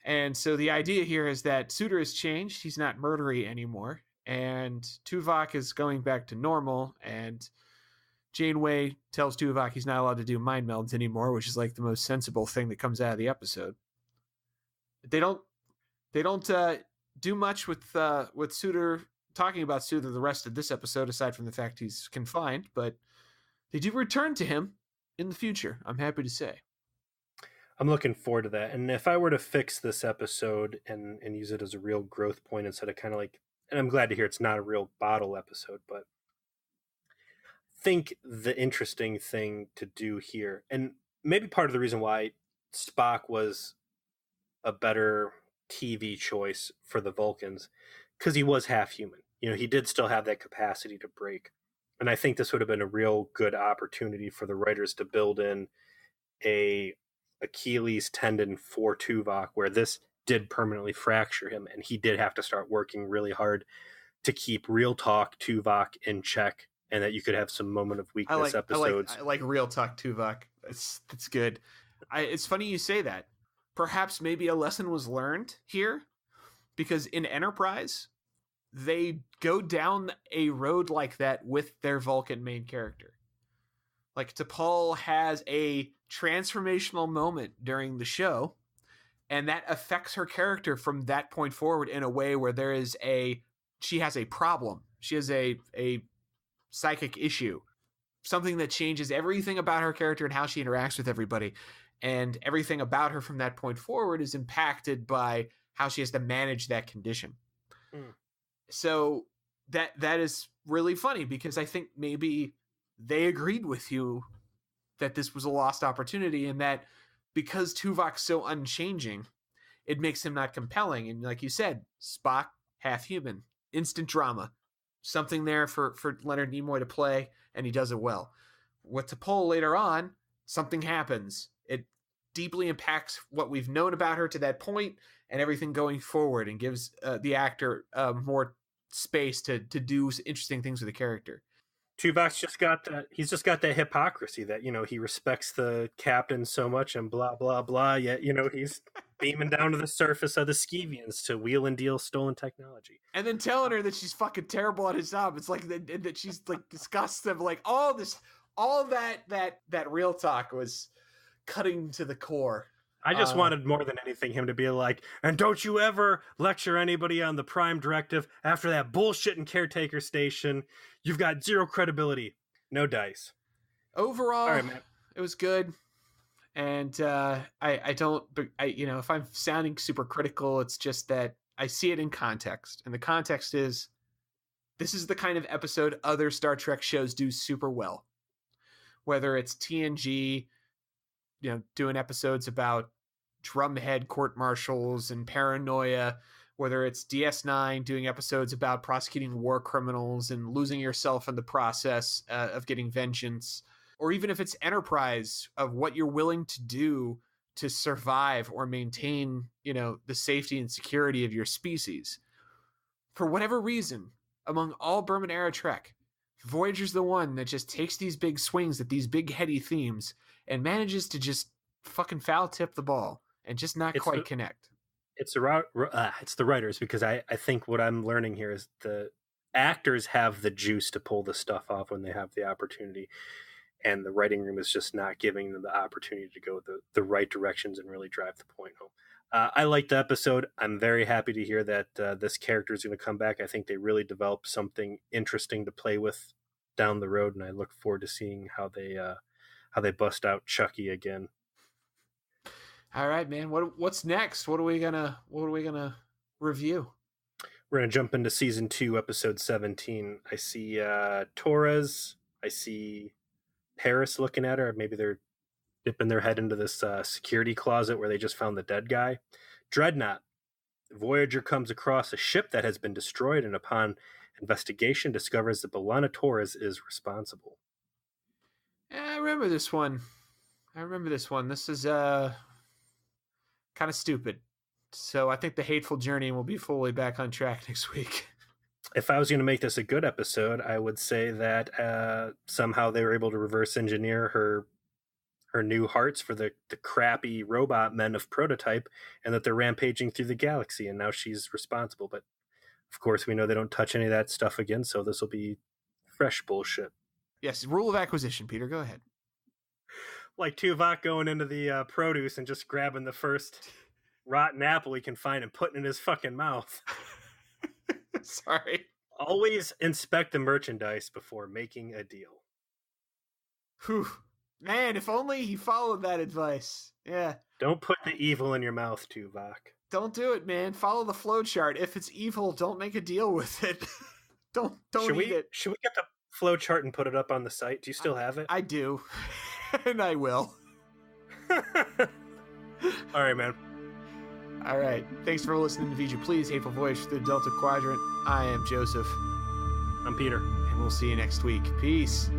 And so the idea here is that Suter has changed. He's not murdery anymore. And Tuvok is going back to normal. And Janeway tells Tuvok he's not allowed to do mind melds anymore, which is like the most sensible thing that comes out of the episode. They don't do much with Suter, talking about Suter the rest of this episode, aside from the fact he's confined, but they do return to him in the future, I'm happy to say. I'm looking forward to that. And if I were to fix this episode and use it as a real growth point instead of kind of like, and I'm glad to hear it's not a real bottle episode, but I think the interesting thing to do here, and maybe part of the reason why Spock was a better TV choice for the Vulcans, because he was half human. You know, he did still have that capacity to break. And I think this would have been a real good opportunity for the writers to build in a Achilles tendon for Tuvok, where this did permanently fracture him, and he did have to start working really hard to keep real talk Tuvok in check, and that you could have some moment of weakness episodes. I like real talk Tuvok. That's good. It's funny you say that. Perhaps maybe a lesson was learned here, because in Enterprise, they go down a road like that with their Vulcan main character. Like, T'Pol has a transformational moment during the show, and that affects her character from that point forward in a way where she has a problem. She has a psychic issue, something that changes everything about her character and how she interacts with everybody. And everything about her from that point forward is impacted by how she has to manage that condition. So that is really funny, because I think maybe they agreed with you that this was a lost opportunity, and that because Tuvok's so unchanging, it makes him not compelling. And like you said, Spock, half human, instant drama, something there for Leonard Nimoy to play, and he does it well. With T'Pol later on, something happens. It deeply impacts what we've known about her to that point and everything going forward, and gives the actor more space to do interesting things with the character. Tuvok's just got that hypocrisy that, you know, he respects the captain so much and blah, blah, blah, yet, you know, he's beaming down to the surface of the Skevians to wheel and deal stolen technology. And then telling her that she's fucking terrible at his job. It's like that she's like disgusts them. Like all that real talk was cutting to the core. I just wanted more than anything him to be like, and don't you ever lecture anybody on the Prime Directive after that bullshit in Caretaker Station. You've got zero credibility. No dice. Overall, all right, man. It was good. And if I'm sounding super critical, it's just that I see it in context. And the context is, this is the kind of episode other Star Trek shows do super well. Whether it's TNG, doing episodes about drumhead court-martials and paranoia, whether it's DS9 doing episodes about prosecuting war criminals and losing yourself in the process of getting vengeance, or even if it's Enterprise, of what you're willing to do to survive or maintain, the safety and security of your species. For whatever reason, among all Berman-era Trek, Voyager's the one that just takes these big swings at these big heady themes and manages to just fucking foul tip the ball and just not quite connect. It's the writers, because I think what I'm learning here is the actors have the juice to pull this stuff off when they have the opportunity, and the writing room is just not giving them the opportunity to go the right directions and really drive the point home. I liked the episode. I'm very happy to hear that this character is going to come back. I think they really developed something interesting to play with down the road, and I look forward to seeing how they bust out Chucky again. All right, man. What's next? What are we gonna review? We're gonna jump into season 2, episode 17. I see Torres. I see Paris looking at her. Maybe they're dipping their head into this security closet where they just found the dead guy. Dreadnought. Voyager comes across a ship that has been destroyed, and upon investigation discovers that B'Elanna Torres is responsible. I remember this one. This is kind of stupid. So I think the Hateful Journey will be fully back on track next week. If I was going to make this a good episode, I would say that somehow they were able to reverse engineer her her new hearts for the crappy robot men of Prototype, and that they're rampaging through the galaxy, and now she's responsible. But of course, we know they don't touch any of that stuff again, so this will be fresh bullshit. Yes, rule of acquisition, Peter. Go ahead. Like Tuvok going into the produce and just grabbing the first rotten apple he can find and putting it in his fucking mouth. Sorry. Always inspect the merchandise before making a deal. Whew. Man, if only he followed that advice. Yeah. Don't put the evil in your mouth, Tuvok. Don't do it, man. Follow the flowchart. If it's evil, don't make a deal with it. don't eat it. Should we get the flowchart and put it up on the site? Do you still have it? I do. And I will. All right, man. All right. Thanks for listening to VG Please, Hateful Voyage through the Delta Quadrant. I am Joseph. I'm Peter. And we'll see you next week. Peace.